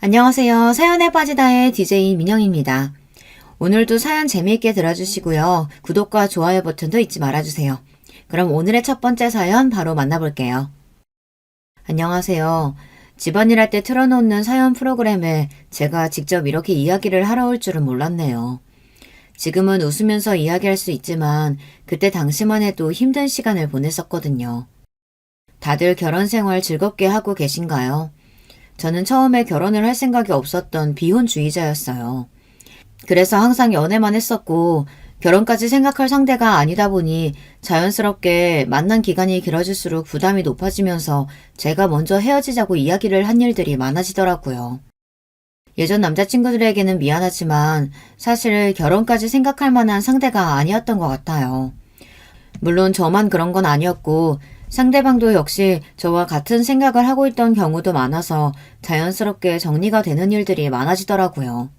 안녕하세요. 사연에 빠지다의 DJ 민영입니다. 오늘도 사연 재미있게 들어주시고요. 구독과 좋아요 버튼도 잊지 말아주세요. 그럼 오늘의 첫 번째 사연 바로 만나볼게요. 안녕하세요. 집안일 할 때 틀어놓는 사연 프로그램에 제가 직접 이렇게 이야기를 하러 올 줄은 몰랐네요. 지금은 웃으면서 이야기할 수 있지만 그때 당시만 해도 힘든 시간을 보냈었거든요. 다들 결혼 생활 즐겁게 하고 계신가요? 저는 처음에 결혼을 할 생각이 없었던 비혼주의자였어요. 그래서 항상 연애만 했었고 결혼까지 생각할 상대가 아니다 보니 자연스럽게 만난 기간이 길어질수록 부담이 높아지면서 제가 먼저 헤어지자고 이야기를 한 일들이 많아지더라고요. 예전 남자친구들에게는 미안하지만 사실 결혼까지 생각할 만한 상대가 아니었던 것 같아요. 물론 저만 그런 건 아니었고 상대방도 역시 저와 같은 생각을 하고 있던 경우도 많아서 자연스럽게 정리가 되는 일들이 많아지더라고요.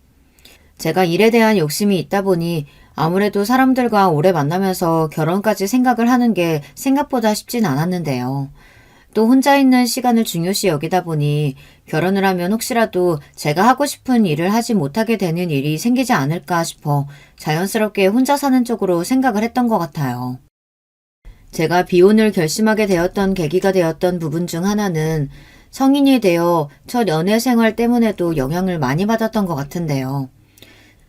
제가 일에 대한 욕심이 있다 보니 아무래도 사람들과 오래 만나면서 결혼까지 생각을 하는 게 생각보다 쉽진 않았는데요. 또 혼자 있는 시간을 중요시 여기다 보니 결혼을 하면 혹시라도 제가 하고 싶은 일을 하지 못하게 되는 일이 생기지 않을까 싶어 자연스럽게 혼자 사는 쪽으로 생각을 했던 것 같아요. 제가 비혼을 결심하게 되었던 계기가 되었던 부분 중 하나는 성인이 되어 첫 연애 생활 때문에도 영향을 많이 받았던 것 같은데요.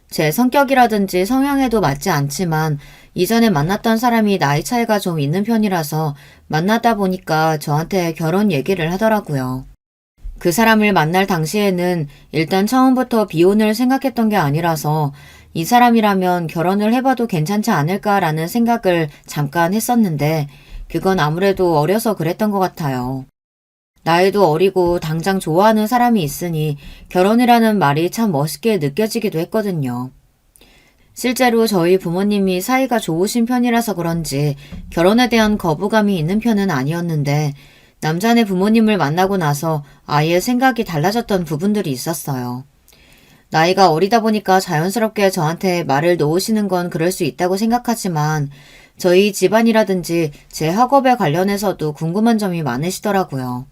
제 성격이라든지 성향에도 맞지 않지만 이전에 만났던 사람이 나이 차이가 좀 있는 편이라서 만나다 보니까 저한테 결혼 얘기를 하더라고요. 그 사람을 만날 당시에는 일단 처음부터 비혼을 생각했던 게 아니라서 이 사람이라면 결혼을 해봐도 괜찮지 않을까라는 생각을 잠깐 했었는데 그건 아무래도 어려서 그랬던 것 같아요. 나이도 어리고 당장 좋아하는 사람이 있으니 결혼이라는 말이 참 멋있게 느껴지기도 했거든요. 실제로 저희 부모님이 사이가 좋으신 편이라서 그런지 결혼에 대한 거부감이 있는 편은 아니었는데 남자네 부모님을 만나고 나서 아예 생각이 달라졌던 부분들이 있었어요. 나이가 어리다 보니까 자연스럽게 저한테 말을 놓으시는 건 그럴 수 있다고 생각하지만 저희 집안이라든지 제 학업에 관련해서도 궁금한 점이 많으시더라고요.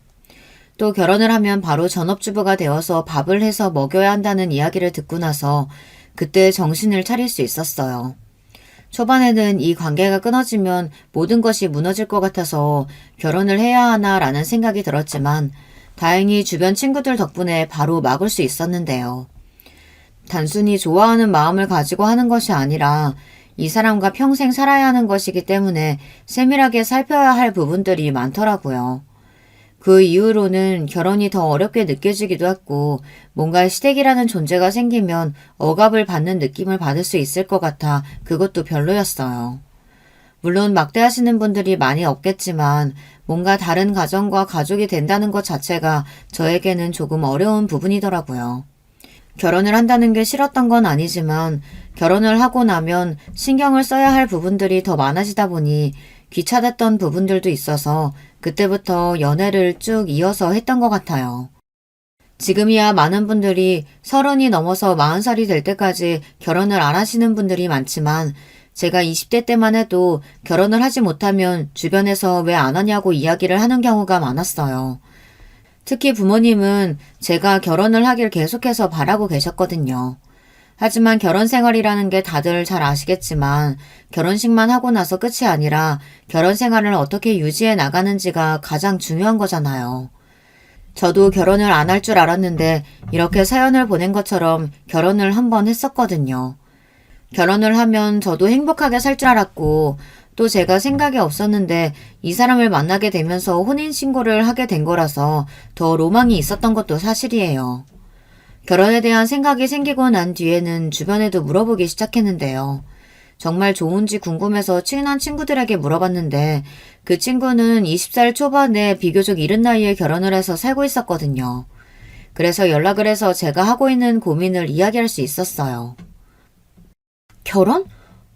또 결혼을 하면 바로 전업주부가 되어서 밥을 해서 먹여야 한다는 이야기를 듣고 나서 그때 정신을 차릴 수 있었어요. 초반에는 이 관계가 끊어지면 모든 것이 무너질 것 같아서 결혼을 해야 하나라는 생각이 들었지만 다행히 주변 친구들 덕분에 바로 막을 수 있었는데요. 단순히 좋아하는 마음을 가지고 하는 것이 아니라 이 사람과 평생 살아야 하는 것이기 때문에 세밀하게 살펴야 할 부분들이 많더라고요. 그 이후로는 결혼이 더 어렵게 느껴지기도 했고 뭔가 시댁이라는 존재가 생기면 억압을 받는 느낌을 받을 수 있을 것 같아 그것도 별로였어요. 물론 막대하시는 분들이 많이 없겠지만 뭔가 다른 가정과 가족이 된다는 것 자체가 저에게는 조금 어려운 부분이더라고요. 결혼을 한다는 게 싫었던 건 아니지만 결혼을 하고 나면 신경을 써야 할 부분들이 더 많아지다 보니 귀찮았던 부분들도 있어서 그때부터 연애를 쭉 이어서 했던 것 같아요. 지금이야 많은 분들이 30이 넘어서 40살이 될 때까지 결혼을 안 하시는 분들이 많지만 제가 20대 때만 해도 결혼을 하지 못하면 주변에서 왜 안 하냐고 이야기를 하는 경우가 많았어요. 특히 부모님은 제가 결혼을 하길 계속해서 바라고 계셨거든요. 하지만 결혼 생활이라는 게 다들 잘 아시겠지만 결혼식만 하고 나서 끝이 아니라 결혼 생활을 어떻게 유지해 나가는지가 가장 중요한 거잖아요. 저도 결혼을 안 할 줄 알았는데 이렇게 사연을 보낸 것처럼 결혼을 한 번 했었거든요. 결혼을 하면 저도 행복하게 살 줄 알았고 또 제가 생각이 없었는데 이 사람을 만나게 되면서 혼인신고를 하게 된 거라서 더 로망이 있었던 것도 사실이에요. 결혼에 대한 생각이 생기고 난 뒤에는 주변에도 물어보기 시작했는데요. 정말 좋은지 궁금해서 친한 친구들에게 물어봤는데 그 친구는 20살 초반에 비교적 이른 나이에 결혼을 해서 살고 있었거든요. 그래서 연락을 해서 제가 하고 있는 고민을 이야기할 수 있었어요. 결혼?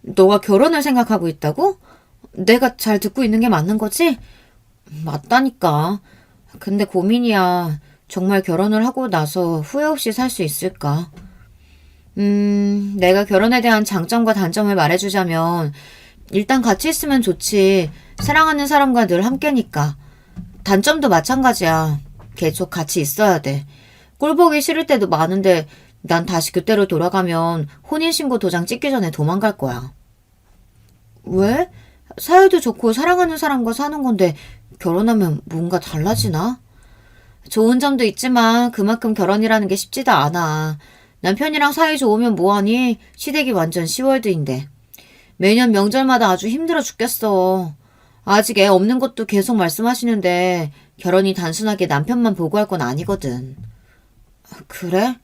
너가 결혼을 생각하고 있다고? 내가 잘 듣고 있는 게 맞는 거지? 맞다니까. 근데 고민이야. 정말 결혼을 하고 나서 후회 없이 살 수 있을까? 내가 결혼에 대한 장점과 단점을 말해주자면 일단 같이 있으면 좋지. 사랑하는 사람과 늘 함께니까. 단점도 마찬가지야. 계속 같이 있어야 돼. 꼴보기 싫을 때도 많은데 난 다시 그때로 돌아가면 혼인신고 도장 찍기 전에 도망갈 거야. 왜? 사이도 좋고 사랑하는 사람과 사는 건데 결혼하면 뭔가 달라지나? 좋은 점도 있지만 그만큼 결혼이라는 게 쉽지도 않아. 남편이랑 사이 좋으면 뭐하니? 시댁이 완전 시월드인데. 매년 명절마다 아주 힘들어 죽겠어. 아직 애 없는 것도 계속 말씀하시는데 결혼이 단순하게 남편만 보고 할 건 아니거든. 그래?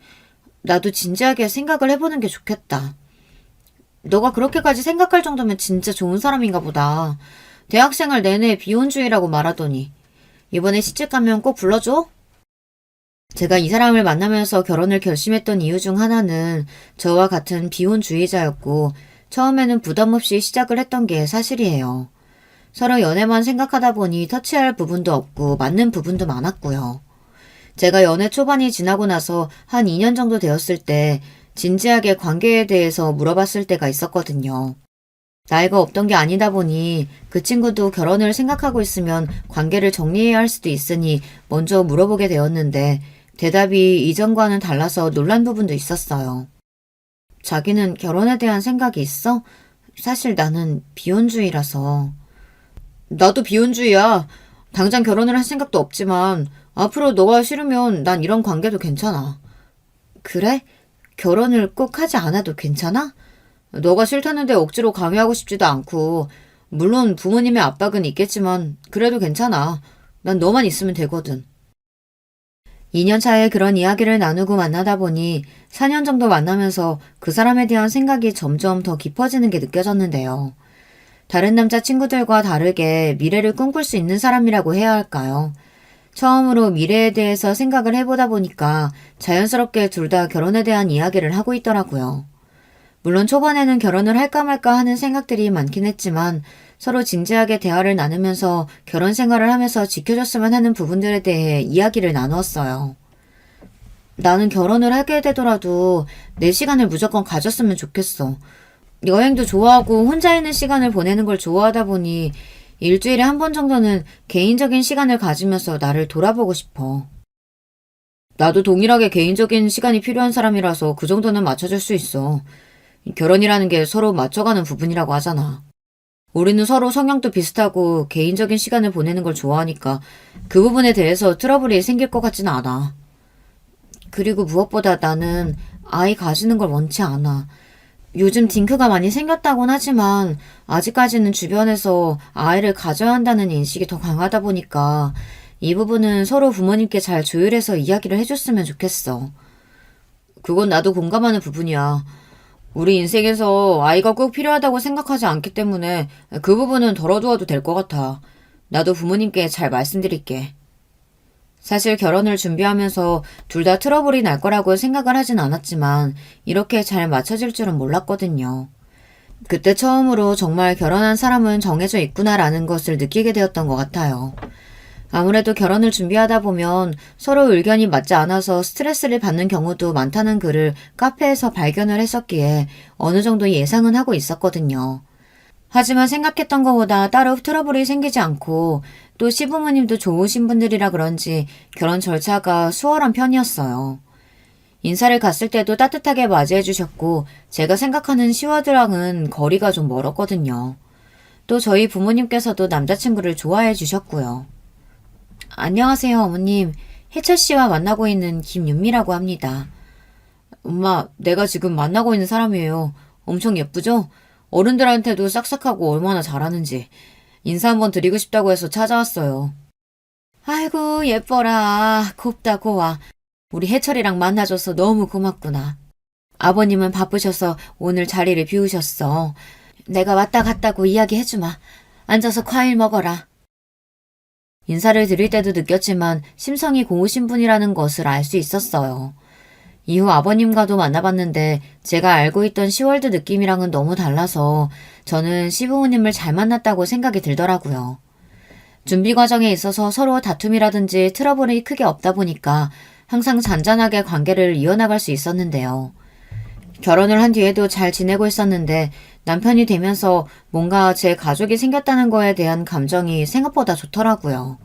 나도 진지하게 생각을 해보는 게 좋겠다. 너가 그렇게까지 생각할 정도면 진짜 좋은 사람인가 보다. 대학생활 내내 비혼주의라고 말하더니. 이번에 시집 가면 꼭 불러줘? 제가 이 사람을 만나면서 결혼을 결심했던 이유 중 하나는 저와 같은 비혼주의자였고 처음에는 부담 없이 시작을 했던 게 사실이에요. 서로 연애만 생각하다 보니 터치할 부분도 없고 맞는 부분도 많았고요. 제가 연애 초반이 지나고 나서 한 2년 정도 되었을 때 진지하게 관계에 대해서 물어봤을 때가 있었거든요. 나이가 없던 게 아니다 보니 그 친구도 결혼을 생각하고 있으면 관계를 정리해야 할 수도 있으니 먼저 물어보게 되었는데 대답이 이전과는 달라서 놀란 부분도 있었어요. 자기는 결혼에 대한 생각이 있어? 사실 나는 비혼주의라서. 나도 비혼주의야. 당장 결혼을 할 생각도 없지만 앞으로 너가 싫으면 난 이런 관계도 괜찮아. 그래? 결혼을 꼭 하지 않아도 괜찮아? 너가 싫다는데 억지로 강요하고 싶지도 않고 물론 부모님의 압박은 있겠지만 그래도 괜찮아. 난 너만 있으면 되거든. 2년 차에 그런 이야기를 나누고 만나다 보니 4년 정도 만나면서 그 사람에 대한 생각이 점점 더 깊어지는 게 느껴졌는데요. 다른 남자 친구들과 다르게 미래를 꿈꿀 수 있는 사람이라고 해야 할까요? 처음으로 미래에 대해서 생각을 해보다 보니까 자연스럽게 둘 다 결혼에 대한 이야기를 하고 있더라고요. 물론 초반에는 결혼을 할까 말까 하는 생각들이 많긴 했지만 서로 진지하게 대화를 나누면서 결혼 생활을 하면서 지켜줬으면 하는 부분들에 대해 이야기를 나누었어요. 나는 결혼을 하게 되더라도 내 시간을 무조건 가졌으면 좋겠어. 여행도 좋아하고 혼자 있는 시간을 보내는 걸 좋아하다 보니 일주일에 한 번 정도는 개인적인 시간을 가지면서 나를 돌아보고 싶어. 나도 동일하게 개인적인 시간이 필요한 사람이라서 그 정도는 맞춰줄 수 있어. 결혼이라는 게 서로 맞춰가는 부분이라고 하잖아. 우리는 서로 성향도 비슷하고 개인적인 시간을 보내는 걸 좋아하니까 그 부분에 대해서 트러블이 생길 것 같지는 않아. 그리고 무엇보다 나는 아이 가지는 걸 원치 않아. 요즘 딩크가 많이 생겼다곤 하지만 아직까지는 주변에서 아이를 가져야 한다는 인식이 더 강하다 보니까 이 부분은 서로 부모님께 잘 조율해서 이야기를 해줬으면 좋겠어. 그건 나도 공감하는 부분이야. 우리 인생에서 아이가 꼭 필요하다고 생각하지 않기 때문에 그 부분은 덜어두어도 될 것 같아. 나도 부모님께 잘 말씀드릴게. 사실 결혼을 준비하면서 둘 다 트러블이 날 거라고 생각을 하진 않았지만 이렇게 잘 맞춰질 줄은 몰랐거든요. 그때 처음으로 정말 결혼한 사람은 정해져 있구나라는 것을 느끼게 되었던 것 같아요. 아무래도 결혼을 준비하다 보면 서로 의견이 맞지 않아서 스트레스를 받는 경우도 많다는 글을 카페에서 발견을 했었기에 어느 정도 예상은 하고 있었거든요. 하지만 생각했던 것보다 따로 트러블이 생기지 않고 또 시부모님도 좋으신 분들이라 그런지 결혼 절차가 수월한 편이었어요. 인사를 갔을 때도 따뜻하게 맞이해 주셨고 제가 생각하는 시와드랑은 거리가 좀 멀었거든요. 또 저희 부모님께서도 남자친구를 좋아해 주셨고요. 안녕하세요, 어머님. 혜철 씨와 만나고 있는 김윤미라고 합니다. 엄마, 내가 지금 만나고 있는 사람이에요. 엄청 예쁘죠? 어른들한테도 싹싹하고 얼마나 잘하는지. 인사 한번 드리고 싶다고 해서 찾아왔어요. 아이고, 예뻐라. 곱다, 고와. 우리 혜철이랑 만나줘서 너무 고맙구나. 아버님은 바쁘셔서 오늘 자리를 비우셨어. 내가 왔다 갔다고 이야기해주마. 앉아서 과일 먹어라. 인사를 드릴 때도 느꼈지만 심성이 고우신 분이라는 것을 알 수 있었어요. 이후 아버님과도 만나봤는데 제가 알고 있던 시월드 느낌이랑은 너무 달라서 저는 시부모님을 잘 만났다고 생각이 들더라고요. 준비 과정에 있어서 서로 다툼이라든지 트러블이 크게 없다 보니까 항상 잔잔하게 관계를 이어나갈 수 있었는데요. 결혼을 한 뒤에도 잘 지내고 있었는데 남편이 되면서 뭔가 제 가족이 생겼다는 거에 대한 감정이 생각보다 좋더라고요.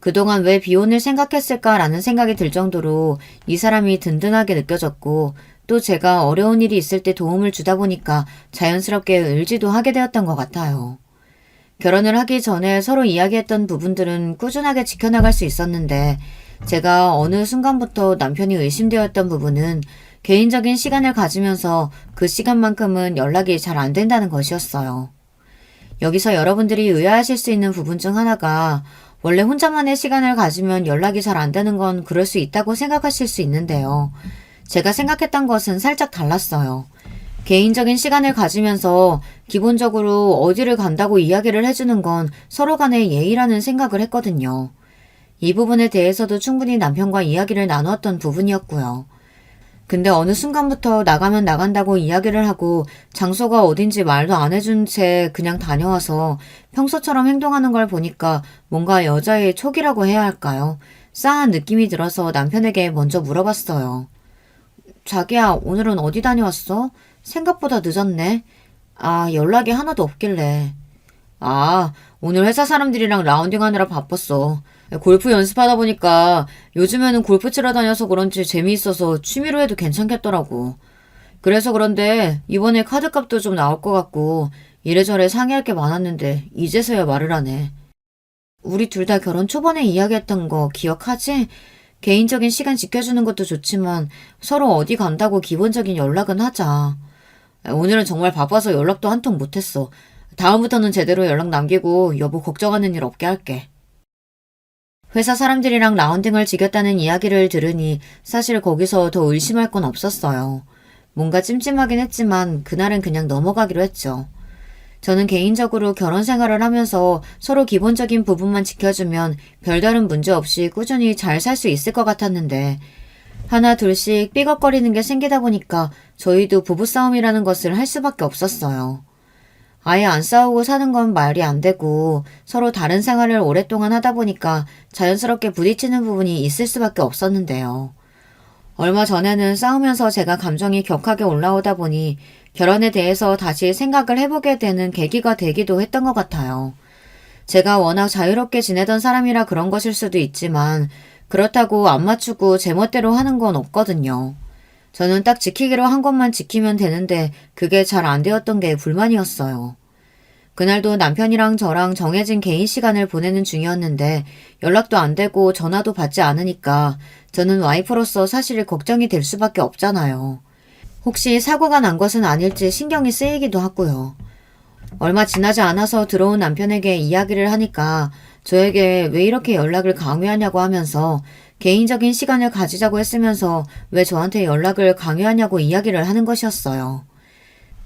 그동안 왜 비혼을 생각했을까라는 생각이 들 정도로 이 사람이 든든하게 느껴졌고 또 제가 어려운 일이 있을 때 도움을 주다 보니까 자연스럽게 을지도 하게 되었던 것 같아요. 결혼을 하기 전에 서로 이야기했던 부분들은 꾸준하게 지켜나갈 수 있었는데 제가 어느 순간부터 남편이 의심되었던 부분은 개인적인 시간을 가지면서 그 시간만큼은 연락이 잘 안 된다는 것이었어요. 여기서 여러분들이 의아하실 수 있는 부분 중 하나가 원래 혼자만의 시간을 가지면 연락이 잘 안 되는 건 그럴 수 있다고 생각하실 수 있는데요. 제가 생각했던 것은 살짝 달랐어요. 개인적인 시간을 가지면서 기본적으로 어디를 간다고 이야기를 해주는 건 서로 간의 예의라는 생각을 했거든요. 이 부분에 대해서도 충분히 남편과 이야기를 나누었던 부분이었고요. 근데 어느 순간부터 나가면 나간다고 이야기를 하고 장소가 어딘지 말도 안 해준 채 그냥 다녀와서 평소처럼 행동하는 걸 보니까 뭔가 여자의 촉이라고 해야 할까요? 싸한 느낌이 들어서 남편에게 먼저 물어봤어요. 자기야, 오늘은 어디 다녀왔어? 생각보다 늦었네. 아, 연락이 하나도 없길래. 아, 오늘 회사 사람들이랑 라운딩 하느라 바빴어. 골프 연습하다 보니까 요즘에는 골프 치러 다녀서 그런지 재미있어서 취미로 해도 괜찮겠더라고. 그래서 그런데 이번에 카드값도 좀 나올 것 같고 이래저래 상의할 게 많았는데 이제서야 말을 하네. 우리 둘 다 결혼 초반에 이야기했던 거 기억하지? 개인적인 시간 지켜주는 것도 좋지만 서로 어디 간다고 기본적인 연락은 하자. 오늘은 정말 바빠서 연락도 한 통 못했어. 다음부터는 제대로 연락 남기고 여보 걱정하는 일 없게 할게. 회사 사람들이랑 라운딩을 지겼다는 이야기를 들으니 사실 거기서 더 의심할 건 없었어요. 뭔가 찜찜하긴 했지만 그날은 그냥 넘어가기로 했죠. 저는 개인적으로 결혼 생활을 하면서 서로 기본적인 부분만 지켜주면 별다른 문제 없이 꾸준히 잘 살 수 있을 것 같았는데 하나 둘씩 삐걱거리는 게 생기다 보니까 저희도 부부싸움이라는 것을 할 수밖에 없었어요. 아예 안 싸우고 사는 건 말이 안 되고 서로 다른 생활을 오랫동안 하다 보니까 자연스럽게 부딪히는 부분이 있을 수밖에 없었는데요. 얼마 전에는 싸우면서 제가 감정이 격하게 올라오다 보니 결혼에 대해서 다시 생각을 해보게 되는 계기가 되기도 했던 것 같아요. 제가 워낙 자유롭게 지내던 사람이라 그런 것일 수도 있지만 그렇다고 안 맞추고 제멋대로 하는 건 없거든요. 저는 딱 지키기로 한 것만 지키면 되는데 그게 잘 안 되었던 게 불만이었어요. 그날도 남편이랑 저랑 정해진 개인 시간을 보내는 중이었는데 연락도 안 되고 전화도 받지 않으니까 저는 와이프로서 사실 걱정이 될 수밖에 없잖아요. 혹시 사고가 난 것은 아닐지 신경이 쓰이기도 하고요. 얼마 지나지 않아서 들어온 남편에게 이야기를 하니까 저에게 왜 이렇게 연락을 강요하냐고 하면서 개인적인 시간을 가지자고 했으면서 왜 저한테 연락을 강요하냐고 이야기를 하는 것이었어요.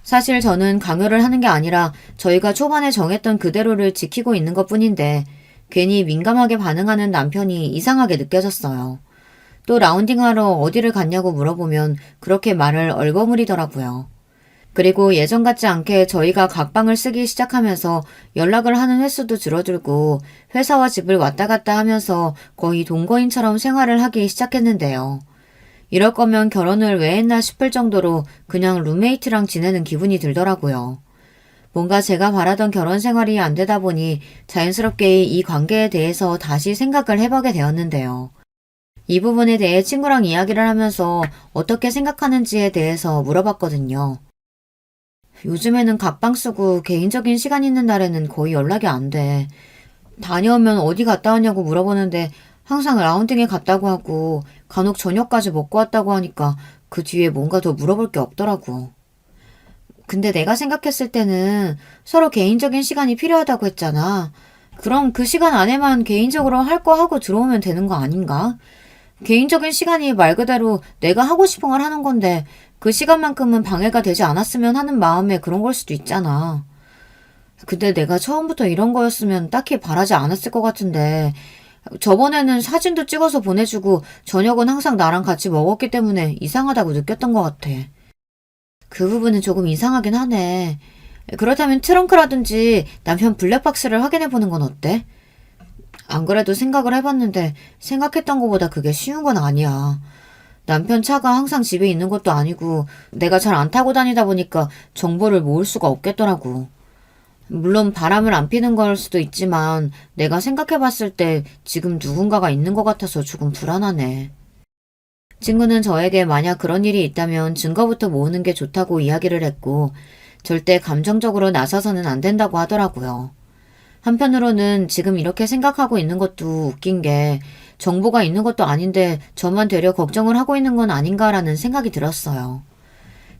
사실 저는 강요를 하는 게 아니라 저희가 초반에 정했던 그대로를 지키고 있는 것 뿐인데 괜히 민감하게 반응하는 남편이 이상하게 느껴졌어요. 또 라운딩하러 어디를 갔냐고 물어보면 그렇게 말을 얼버무리더라고요. 그리고 예전 같지 않게 저희가 각방을 쓰기 시작하면서 연락을 하는 횟수도 줄어들고 회사와 집을 왔다 갔다 하면서 거의 동거인처럼 생활을 하기 시작했는데요. 이럴 거면 결혼을 왜 했나 싶을 정도로 그냥 룸메이트랑 지내는 기분이 들더라고요. 뭔가 제가 바라던 결혼 생활이 안 되다 보니 자연스럽게 이 관계에 대해서 다시 생각을 해보게 되었는데요. 이 부분에 대해 친구랑 이야기를 하면서 어떻게 생각하는지에 대해서 물어봤거든요. 요즘에는 각방 쓰고 개인적인 시간 있는 날에는 거의 연락이 안 돼. 다녀오면 어디 갔다 왔냐고 물어보는데 항상 라운딩에 갔다고 하고 간혹 저녁까지 먹고 왔다고 하니까 그 뒤에 뭔가 더 물어볼 게 없더라고. 근데 내가 생각했을 때는 서로 개인적인 시간이 필요하다고 했잖아. 그럼 그 시간 안에만 개인적으로 할 거 하고 들어오면 되는 거 아닌가? 개인적인 시간이 말 그대로 내가 하고 싶은 걸 하는 건데 그 시간만큼은 방해가 되지 않았으면 하는 마음에 그런 걸 수도 있잖아. 근데 내가 처음부터 이런 거였으면 딱히 바라지 않았을 것 같은데 저번에는 사진도 찍어서 보내주고 저녁은 항상 나랑 같이 먹었기 때문에 이상하다고 느꼈던 것 같아. 그 부분은 조금 이상하긴 하네. 그렇다면 트렁크라든지 남편 블랙박스를 확인해보는 건 어때? 안 그래도 생각을 해봤는데 생각했던 것보다 그게 쉬운 건 아니야. 남편 차가 항상 집에 있는 것도 아니고 내가 잘 안 타고 다니다 보니까 정보를 모을 수가 없겠더라고. 물론 바람을 안 피는 걸 수도 있지만 내가 생각해 봤을 때 지금 누군가가 있는 것 같아서 조금 불안하네. 친구는 저에게 만약 그런 일이 있다면 증거부터 모으는 게 좋다고 이야기를 했고 절대 감정적으로 나서서는 안 된다고 하더라고요. 한편으로는 지금 이렇게 생각하고 있는 것도 웃긴 게 정보가 있는 것도 아닌데 저만 되려 걱정을 하고 있는 건 아닌가라는 생각이 들었어요.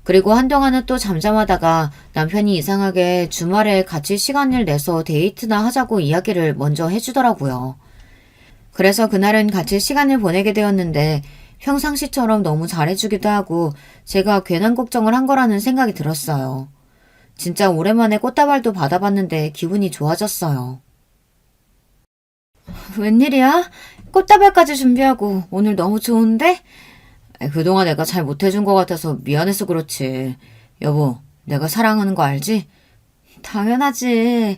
그리고 한동안은 또 잠잠하다가 남편이 이상하게 주말에 같이 시간을 내서 데이트나 하자고 이야기를 먼저 해주더라고요. 그래서 그날은 같이 시간을 보내게 되었는데 평상시처럼 너무 잘해주기도 하고 제가 괜한 걱정을 한 거라는 생각이 들었어요. 진짜 오랜만에 꽃다발도 받아봤는데 기분이 좋아졌어요. 웬일이야? 꽃다발까지 준비하고 오늘 너무 좋은데? 그동안 내가 잘 못해준 것 같아서 미안해서 그렇지. 여보, 내가 사랑하는 거 알지? 당연하지.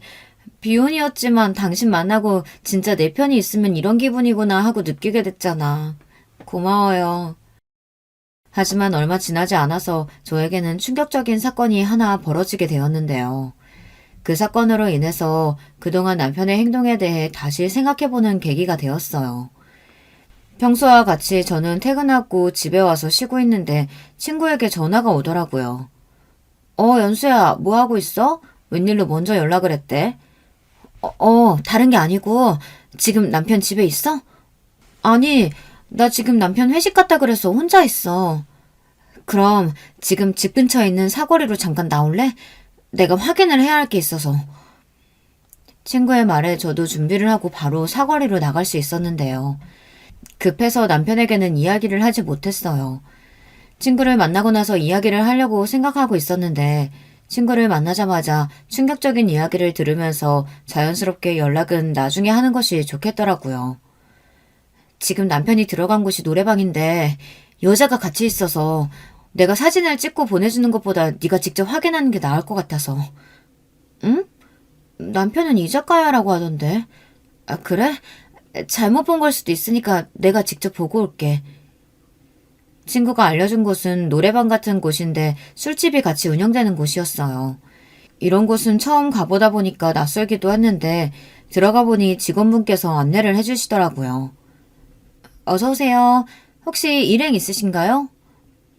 비혼이었지만 당신 만나고 진짜 내 편이 있으면 이런 기분이구나 하고 느끼게 됐잖아. 고마워요. 하지만 얼마 지나지 않아서 저에게는 충격적인 사건이 하나 벌어지게 되었는데요. 그 사건으로 인해서 그동안 남편의 행동에 대해 다시 생각해보는 계기가 되었어요. 평소와 같이 저는 퇴근하고 집에 와서 쉬고 있는데 친구에게 전화가 오더라고요. 연수야, 뭐 하고 있어? 웬일로 먼저 연락을 했대? 다른 게 아니고 지금 남편 집에 있어? 아니, 나 지금 남편 회식 갔다 그래서 혼자 있어. 그럼 지금 집 근처에 있는 사거리로 잠깐 나올래? 내가 확인을 해야 할 게 있어서. 친구의 말에 저도 준비를 하고 바로 사거리로 나갈 수 있었는데요. 급해서 남편에게는 이야기를 하지 못했어요. 친구를 만나고 나서 이야기를 하려고 생각하고 있었는데 친구를 만나자마자 충격적인 이야기를 들으면서 자연스럽게 연락은 나중에 하는 것이 좋겠더라고요. 지금 남편이 들어간 곳이 노래방인데 여자가 같이 있어서 내가 사진을 찍고 보내주는 것보다 네가 직접 확인하는 게 나을 것 같아서. 응? 남편은 이 작가야라고 하던데. 아, 그래? 잘못 본 걸 수도 있으니까 내가 직접 보고 올게. 친구가 알려준 곳은 노래방 같은 곳인데 술집이 같이 운영되는 곳이었어요. 이런 곳은 처음 가보다 보니까 낯설기도 했는데 들어가 보니 직원분께서 안내를 해주시더라고요. 어서 오세요. 혹시 일행 있으신가요?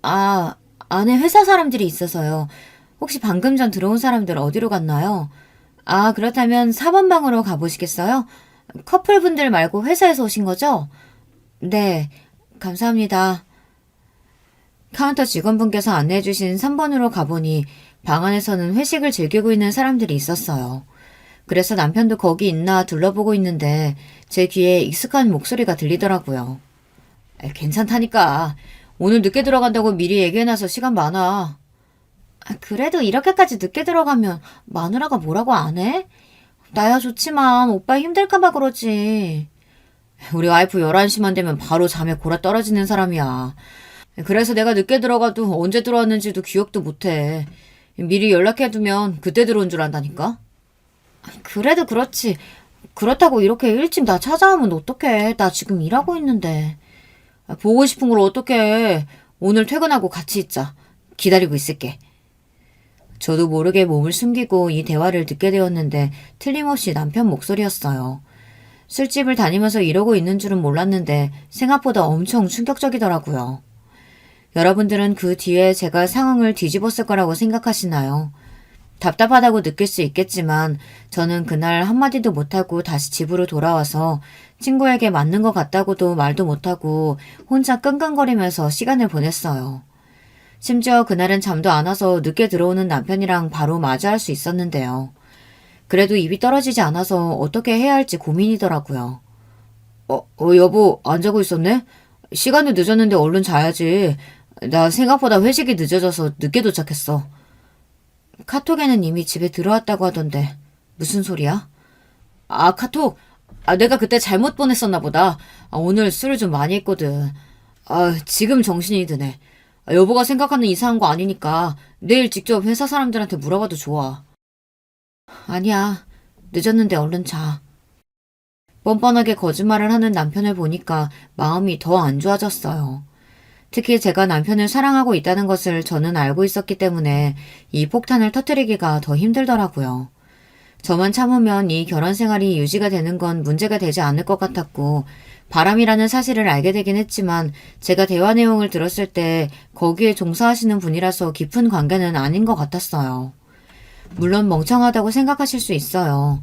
아, 안에 회사 사람들이 있어서요. 혹시 방금 전 들어온 사람들 어디로 갔나요? 아, 그렇다면 4번 방으로 가보시겠어요? 커플분들 말고 회사에서 오신 거죠? 네, 감사합니다. 카운터 직원분께서 안내해주신 3번으로 가보니 방 안에서는 회식을 즐기고 있는 사람들이 있었어요. 그래서 남편도 거기 있나 둘러보고 있는데 제 귀에 익숙한 목소리가 들리더라고요. 괜찮다니까. 오늘 늦게 들어간다고 미리 얘기해놔서 시간 많아. 그래도 이렇게까지 늦게 들어가면 마누라가 뭐라고 안 해? 나야 좋지만 오빠 힘들까봐 그러지. 우리 와이프 11시만 되면 바로 잠에 골아 떨어지는 사람이야. 그래서 내가 늦게 들어가도 언제 들어왔는지도 기억도 못해. 미리 연락해두면 그때 들어온 줄 안다니까? 그래도 그렇지. 그렇다고 이렇게 일찍 나 찾아오면 어떡해. 나 지금 일하고 있는데. 보고 싶은 걸 어떡해. 오늘 퇴근하고 같이 있자. 기다리고 있을게. 저도 모르게 몸을 숨기고 이 대화를 듣게 되었는데 틀림없이 남편 목소리였어요. 술집을 다니면서 이러고 있는 줄은 몰랐는데 생각보다 엄청 충격적이더라고요. 여러분들은 그 뒤에 제가 상황을 뒤집었을 거라고 생각하시나요? 답답하다고 느낄 수 있겠지만 저는 그날 한마디도 못하고 다시 집으로 돌아와서 친구에게 맞는 것 같다고도 말도 못하고 혼자 끙끙거리면서 시간을 보냈어요. 심지어 그날은 잠도 안 와서 늦게 들어오는 남편이랑 바로 맞이할 수 있었는데요. 그래도 입이 떨어지지 않아서 어떻게 해야 할지 고민이더라고요. 여보, 안 자고 있었네? 시간이 늦었는데 얼른 자야지. 나 생각보다 회식이 늦어져서 늦게 도착했어. 카톡에는 이미 집에 들어왔다고 하던데 무슨 소리야? 아, 카톡. 내가 그때 잘못 보냈었나 보다. 오늘 술을 좀 많이 했거든. 지금 정신이 드네. 여보가 생각하는 이상한 거 아니니까 내일 직접 회사 사람들한테 물어봐도 좋아. 아니야. 늦었는데 얼른 자. 뻔뻔하게 거짓말을 하는 남편을 보니까 마음이 더 안 좋아졌어요. 특히 제가 남편을 사랑하고 있다는 것을 저는 알고 있었기 때문에 이 폭탄을 터뜨리기가 더 힘들더라고요. 저만 참으면 이 결혼 생활이 유지가 되는 건 문제가 되지 않을 것 같았고, 바람이라는 사실을 알게 되긴 했지만 제가 대화 내용을 들었을 때 거기에 종사하시는 분이라서 깊은 관계는 아닌 것 같았어요. 물론 멍청하다고 생각하실 수 있어요.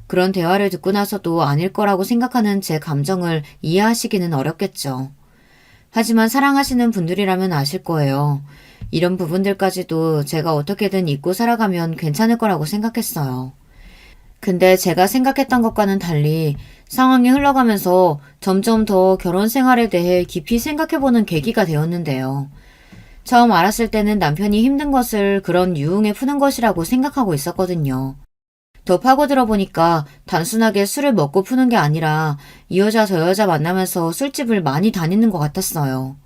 그런 대화를 듣고 나서도 아닐 거라고 생각하는 제 감정을 이해하시기는 어렵겠죠. 하지만 사랑하시는 분들이라면 아실 거예요. 이런 부분들까지도 제가 어떻게든 잊고 살아가면 괜찮을 거라고 생각했어요. 근데 제가 생각했던 것과는 달리 상황이 흘러가면서 점점 더 결혼 생활에 대해 깊이 생각해보는 계기가 되었는데요. 처음 알았을 때는 남편이 힘든 것을 그런 유흥에 푸는 것이라고 생각하고 있었거든요. 더 파고들어 보니까 단순하게 술을 먹고 푸는 게 아니라 이 여자 저 여자 만나면서 술집을 많이 다니는 것 같았어요.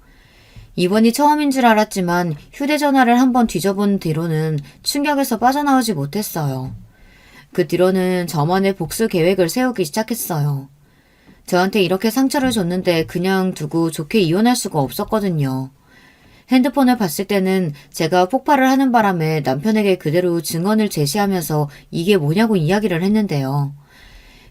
이번이 처음인 줄 알았지만 휴대전화를 한번 뒤져본 뒤로는 충격에서 빠져나오지 못했어요. 그 뒤로는 저만의 복수 계획을 세우기 시작했어요. 저한테 이렇게 상처를 줬는데 그냥 두고 좋게 이혼할 수가 없었거든요. 핸드폰을 봤을 때는 제가 폭발을 하는 바람에 남편에게 그대로 증언을 제시하면서 이게 뭐냐고 이야기를 했는데요.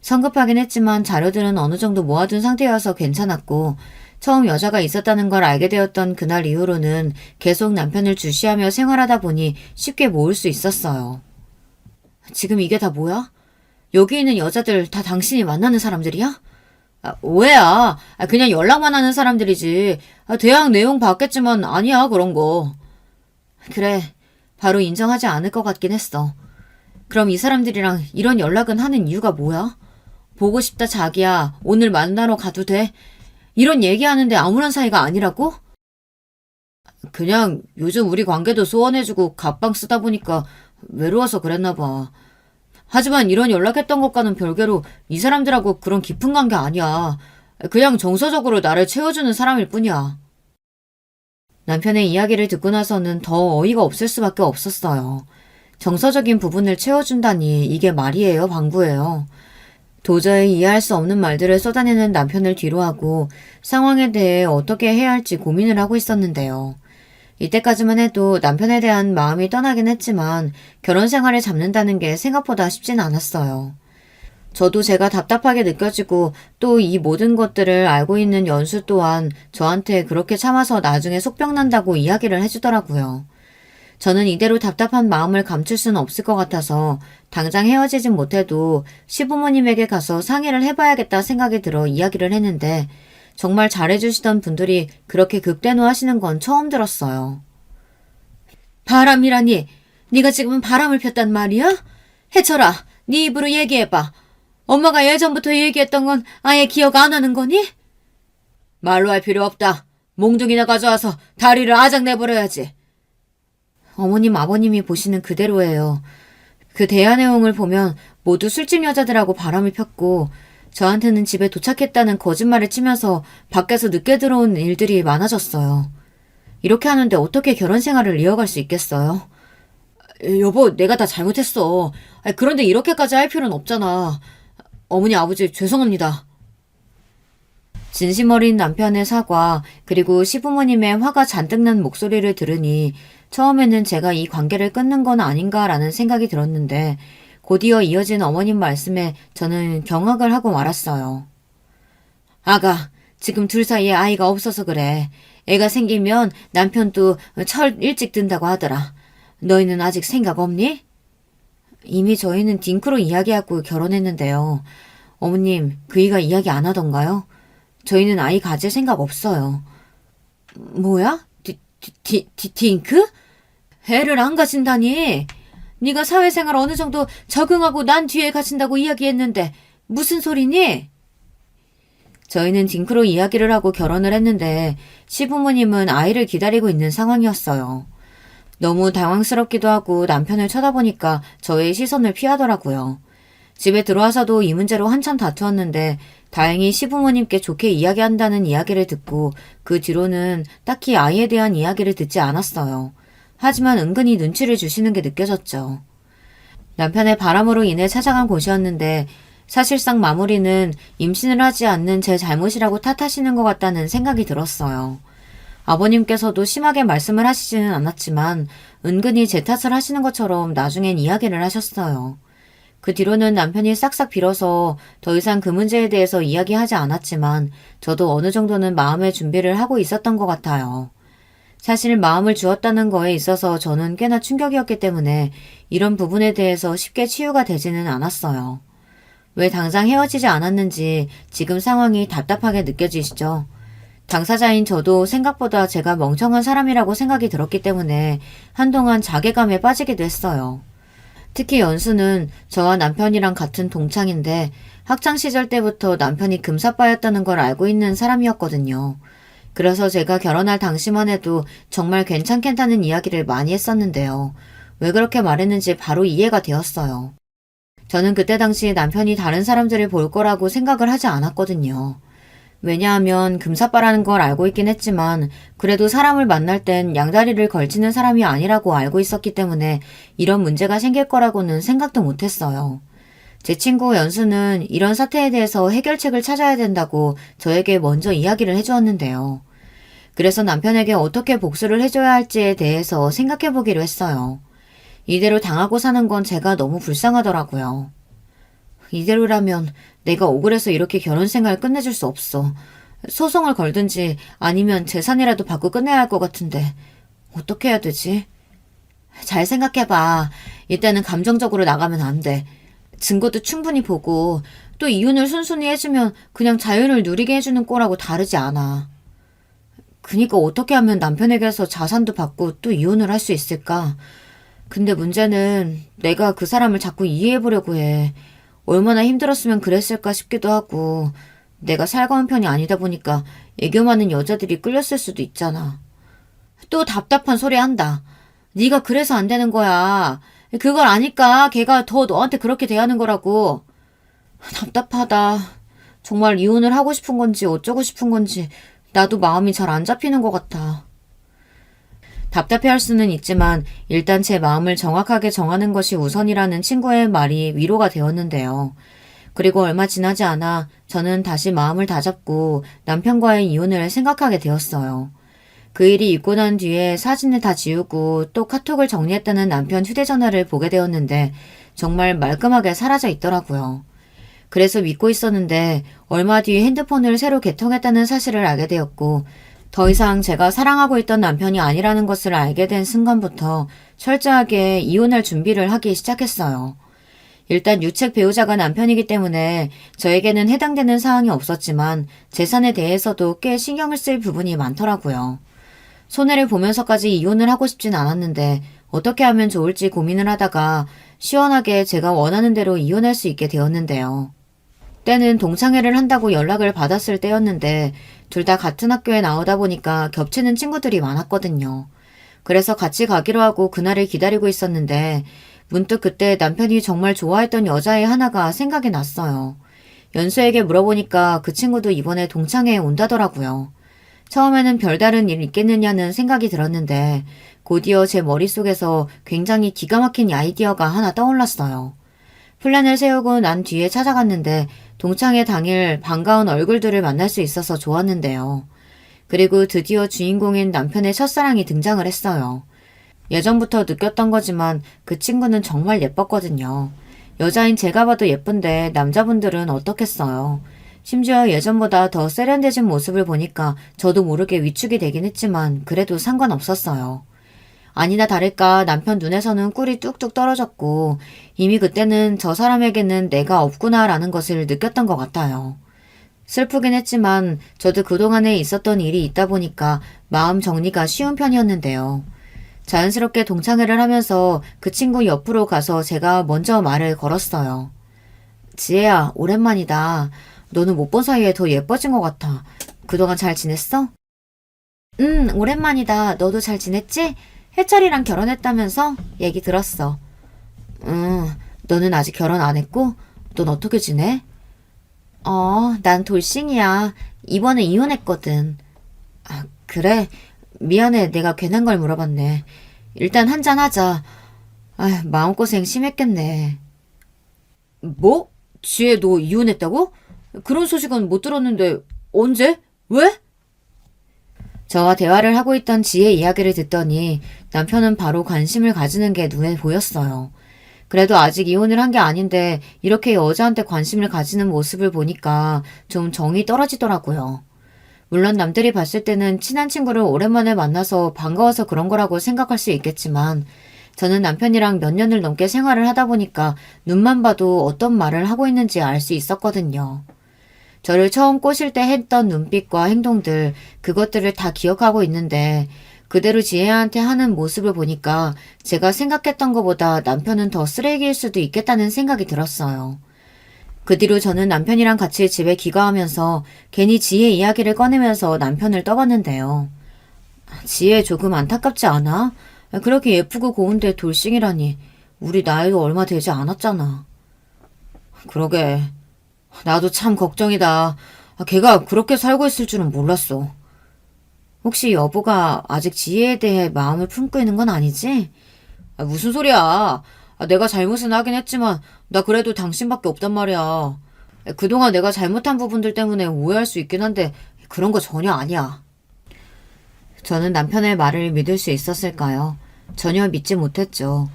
성급하긴 했지만 자료들은 어느 정도 모아둔 상태여서 괜찮았고, 처음 여자가 있었다는 걸 알게 되었던 그날 이후로는 계속 남편을 주시하며 생활하다 보니 쉽게 모을 수 있었어요. 지금 이게 다 뭐야? 여기 있는 여자들 다 당신이 만나는 사람들이야? 오해야. 그냥 연락만 하는 사람들이지. 대학 내용 봤겠지만 아니야, 그런 거. 그래, 바로 인정하지 않을 것 같긴 했어. 그럼 이 사람들이랑 이런 연락은 하는 이유가 뭐야? 보고 싶다 자기야, 오늘 만나러 가도 돼? 이런 얘기하는데 아무런 사이가 아니라고? 그냥 요즘 우리 관계도 소원해주고 갑방 쓰다 보니까 외로워서 그랬나 봐. 하지만 이런 연락했던 것과는 별개로 이 사람들하고 그런 깊은 관계 아니야. 그냥 정서적으로 나를 채워주는 사람일 뿐이야. 남편의 이야기를 듣고 나서는 더 어이가 없을 수밖에 없었어요. 정서적인 부분을 채워준다니 이게 말이에요, 방구예요. 도저히 이해할 수 없는 말들을 쏟아내는 남편을 뒤로하고 상황에 대해 어떻게 해야 할지 고민을 하고 있었는데요. 이때까지만 해도 남편에 대한 마음이 떠나긴 했지만 결혼 생활을 잡는다는 게 생각보다 쉽진 않았어요. 저도 제가 답답하게 느껴지고 또 이 모든 것들을 알고 있는 연수 또한 저한테 그렇게 참아서 나중에 속병난다고 이야기를 해주더라고요. 저는 이대로 답답한 마음을 감출 수는 없을 것 같아서 당장 헤어지진 못해도 시부모님에게 가서 상의를 해봐야겠다 생각이 들어 이야기를 했는데 정말 잘해주시던 분들이 그렇게 극대노하시는 건 처음 들었어요. 바람이라니, 네가 지금은 바람을 폈단 말이야? 해철아, 네 입으로 얘기해봐. 엄마가 예전부터 얘기했던 건 아예 기억 안 하는 거니? 말로 할 필요 없다. 몽둥이나 가져와서 다리를 아작 내버려야지. 어머님, 아버님이 보시는 그대로예요. 그 대화 내용을 보면 모두 술집 여자들하고 바람을 폈고 저한테는 집에 도착했다는 거짓말을 치면서 밖에서 늦게 들어온 일들이 많아졌어요. 이렇게 하는데 어떻게 결혼 생활을 이어갈 수 있겠어요? 여보, 내가 다 잘못했어. 그런데 이렇게까지 할 필요는 없잖아. 어머니, 아버지, 죄송합니다. 진심 어린 남편의 사과, 그리고 시부모님의 화가 잔뜩 난 목소리를 들으니 처음에는 제가 이 관계를 끊는 건 아닌가라는 생각이 들었는데 곧이어 이어진 어머님 말씀에 저는 경악을 하고 말았어요. 아가, 지금 둘 사이에 아이가 없어서 그래. 애가 생기면 남편도 철 일찍 든다고 하더라. 너희는 아직 생각 없니? 이미 저희는 딩크로 이야기하고 결혼했는데요. 어머님, 그이가 이야기 안 하던가요? 저희는 아이 가질 생각 없어요. 뭐야? 딩크? 애를 안 가진다니? 네가 사회생활 어느 정도 적응하고 난 뒤에 가진다고 이야기했는데 무슨 소리니? 저희는 딩크로 이야기를 하고 결혼을 했는데 시부모님은 아이를 기다리고 있는 상황이었어요. 너무 당황스럽기도 하고 남편을 쳐다보니까 저의 시선을 피하더라고요. 집에 들어와서도 이 문제로 한참 다투었는데 다행히 시부모님께 좋게 이야기한다는 이야기를 듣고 그 뒤로는 딱히 아이에 대한 이야기를 듣지 않았어요. 하지만 은근히 눈치를 주시는 게 느껴졌죠. 남편의 바람으로 인해 찾아간 곳이었는데 사실상 마무리는 임신을 하지 않는 제 잘못이라고 탓하시는 것 같다는 생각이 들었어요. 아버님께서도 심하게 말씀을 하시지는 않았지만 은근히 제 탓을 하시는 것처럼 나중엔 이야기를 하셨어요. 그 뒤로는 남편이 싹싹 빌어서 더 이상 그 문제에 대해서 이야기하지 않았지만 저도 어느 정도는 마음의 준비를 하고 있었던 것 같아요. 사실 마음을 주었다는 거에 있어서 저는 꽤나 충격이었기 때문에 이런 부분에 대해서 쉽게 치유가 되지는 않았어요. 왜 당장 헤어지지 않았는지 지금 상황이 답답하게 느껴지시죠? 당사자인 저도 생각보다 제가 멍청한 사람이라고 생각이 들었기 때문에 한동안 자괴감에 빠지기도 했어요. 특히 연수는 저와 남편이랑 같은 동창인데 학창시절 때부터 남편이 금사빠였다는 걸 알고 있는 사람이었거든요. 그래서 제가 결혼할 당시만 해도 정말 괜찮겠다는 이야기를 많이 했었는데요. 왜 그렇게 말했는지 바로 이해가 되었어요. 저는 그때 당시 남편이 다른 사람들을 볼 거라고 생각을 하지 않았거든요. 왜냐하면 금사빠라는 걸 알고 있긴 했지만 그래도 사람을 만날 땐 양다리를 걸치는 사람이 아니라고 알고 있었기 때문에 이런 문제가 생길 거라고는 생각도 못했어요. 제 친구 연수는 이런 사태에 대해서 해결책을 찾아야 된다고 저에게 먼저 이야기를 해주었는데요. 그래서 남편에게 어떻게 복수를 해줘야 할지에 대해서 생각해 보기로 했어요. 이대로 당하고 사는 건 제가 너무 불쌍하더라고요. 이대로라면 내가 억울해서 이렇게 결혼 생활 끝내줄 수 없어. 소송을 걸든지 아니면 재산이라도 받고 끝내야 할 것 같은데 어떻게 해야 되지? 잘 생각해봐. 이때는 감정적으로 나가면 안 돼. 증거도 충분히 보고 또 이혼을 순순히 해주면 그냥 자유를 누리게 해주는 거라고 다르지 않아. 그니까 어떻게 하면 남편에게서 자산도 받고 또 이혼을 할 수 있을까? 근데 문제는 내가 그 사람을 자꾸 이해해보려고 해. 얼마나 힘들었으면 그랬을까 싶기도 하고 내가 살가운 편이 아니다 보니까 애교 많은 여자들이 끌렸을 수도 있잖아. 또 답답한 소리 한다. 네가 그래서 안 되는 거야. 그걸 아니까 걔가 더 너한테 그렇게 대하는 거라고. 답답하다. 정말 이혼을 하고 싶은 건지 어쩌고 싶은 건지 나도 마음이 잘 안 잡히는 것 같아. 답답해할 수는 있지만 일단 제 마음을 정확하게 정하는 것이 우선이라는 친구의 말이 위로가 되었는데요. 그리고 얼마 지나지 않아 저는 다시 마음을 다잡고 남편과의 이혼을 생각하게 되었어요. 그 일이 있고 난 뒤에 사진을 다 지우고 또 카톡을 정리했다는 남편 휴대전화를 보게 되었는데 정말 말끔하게 사라져 있더라고요. 그래서 믿고 있었는데 얼마 뒤 핸드폰을 새로 개통했다는 사실을 알게 되었고 더 이상 제가 사랑하고 있던 남편이 아니라는 것을 알게 된 순간부터 철저하게 이혼할 준비를 하기 시작했어요. 일단 유책 배우자가 남편이기 때문에 저에게는 해당되는 사항이 없었지만 재산에 대해서도 꽤 신경을 쓸 부분이 많더라고요. 손해를 보면서까지 이혼을 하고 싶진 않았는데 어떻게 하면 좋을지 고민을 하다가 시원하게 제가 원하는 대로 이혼할 수 있게 되었는데요. 때는 동창회를 한다고 연락을 받았을 때였는데 둘 다 같은 학교에 나오다 보니까 겹치는 친구들이 많았거든요. 그래서 같이 가기로 하고 그날을 기다리고 있었는데 문득 그때 남편이 정말 좋아했던 여자애 하나가 생각이 났어요. 연수에게 물어보니까 그 친구도 이번에 동창회에 온다더라고요. 처음에는 별다른 일 있겠느냐는 생각이 들었는데 곧이어 제 머릿속에서 굉장히 기가 막힌 아이디어가 하나 떠올랐어요. 플랜을 세우고 난 뒤에 찾아갔는데 동창회 당일 반가운 얼굴들을 만날 수 있어서 좋았는데요. 그리고 드디어 주인공인 남편의 첫사랑이 등장을 했어요. 예전부터 느꼈던 거지만 그 친구는 정말 예뻤거든요. 여자인 제가 봐도 예쁜데 남자분들은 어떻겠어요. 심지어 예전보다 더 세련되진 모습을 보니까 저도 모르게 위축이 되긴 했지만 그래도 상관없었어요. 아니나 다를까 남편 눈에서는 꿀이 뚝뚝 떨어졌고 이미 그때는 저 사람에게는 내가 없구나라는 것을 느꼈던 것 같아요. 슬프긴 했지만 저도 그동안에 있었던 일이 있다 보니까 마음 정리가 쉬운 편이었는데요. 자연스럽게 동창회를 하면서 그 친구 옆으로 가서 제가 먼저 말을 걸었어요. 지혜야, 오랜만이다. 너는 못 본 사이에 더 예뻐진 것 같아. 그동안 잘 지냈어? 오랜만이다. 너도 잘 지냈지? 해철이랑 결혼했다면서? 얘기 들었어. 너는 아직 결혼 안 했고? 넌 어떻게 지내? 난 돌싱이야. 이번에 이혼했거든. 아, 그래? 미안해. 내가 괜한 걸 물어봤네. 일단 한잔 하자. 아, 마음고생 심했겠네. 뭐? 지혜 너 이혼했다고? 그런 소식은 못 들었는데 언제? 왜? 저와 대화를 하고 있던 지혜 이야기를 듣더니 남편은 바로 관심을 가지는 게 눈에 보였어요. 그래도 아직 이혼을 한 게 아닌데 이렇게 여자한테 관심을 가지는 모습을 보니까 좀 정이 떨어지더라고요. 물론 남들이 봤을 때는 친한 친구를 오랜만에 만나서 반가워서 그런 거라고 생각할 수 있겠지만 저는 남편이랑 몇 년을 넘게 생활을 하다 보니까 눈만 봐도 어떤 말을 하고 있는지 알 수 있었거든요. 저를 처음 꼬실 때 했던 눈빛과 행동들, 그것들을 다 기억하고 있는데 그대로 지혜한테 하는 모습을 보니까 제가 생각했던 것보다 남편은 더 쓰레기일 수도 있겠다는 생각이 들었어요. 그 뒤로 저는 남편이랑 같이 집에 귀가하면서 괜히 지혜 이야기를 꺼내면서 남편을 떠봤는데요. 지혜 조금 안타깝지 않아? 그렇게 예쁘고 고운데 돌싱이라니. 우리 나이도 얼마 되지 않았잖아. 그러게. 나도 참 걱정이다. 걔가 그렇게 살고 있을 줄은 몰랐어. 혹시 여보가 아직 지혜에 대해 마음을 품고 있는 건 아니지? 무슨 소리야. 내가 잘못은 하긴 했지만 나 그래도 당신밖에 없단 말이야. 그동안 내가 잘못한 부분들 때문에 오해할 수 있긴 한데 그런 거 전혀 아니야. 저는 남편의 말을 믿을 수 있었을까요? 전혀 믿지 못했죠.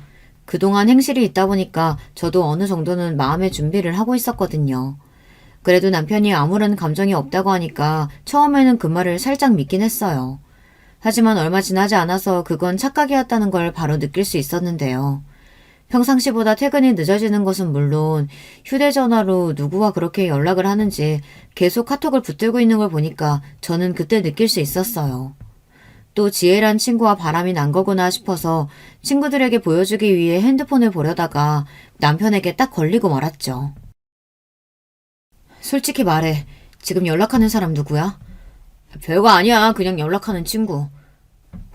그동안 행실이 있다 보니까 저도 어느 정도는 마음의 준비를 하고 있었거든요. 그래도 남편이 아무런 감정이 없다고 하니까 처음에는 그 말을 살짝 믿긴 했어요. 하지만 얼마 지나지 않아서 그건 착각이었다는 걸 바로 느낄 수 있었는데요. 평상시보다 퇴근이 늦어지는 것은 물론 휴대전화로 누구와 그렇게 연락을 하는지 계속 카톡을 붙들고 있는 걸 보니까 저는 그때 느낄 수 있었어요. 또 지혜란 친구와 바람이 난 거구나 싶어서 친구들에게 보여주기 위해 핸드폰을 보려다가 남편에게 딱 걸리고 말았죠. 솔직히 말해. 지금 연락하는 사람 누구야? 별거 아니야. 그냥 연락하는 친구.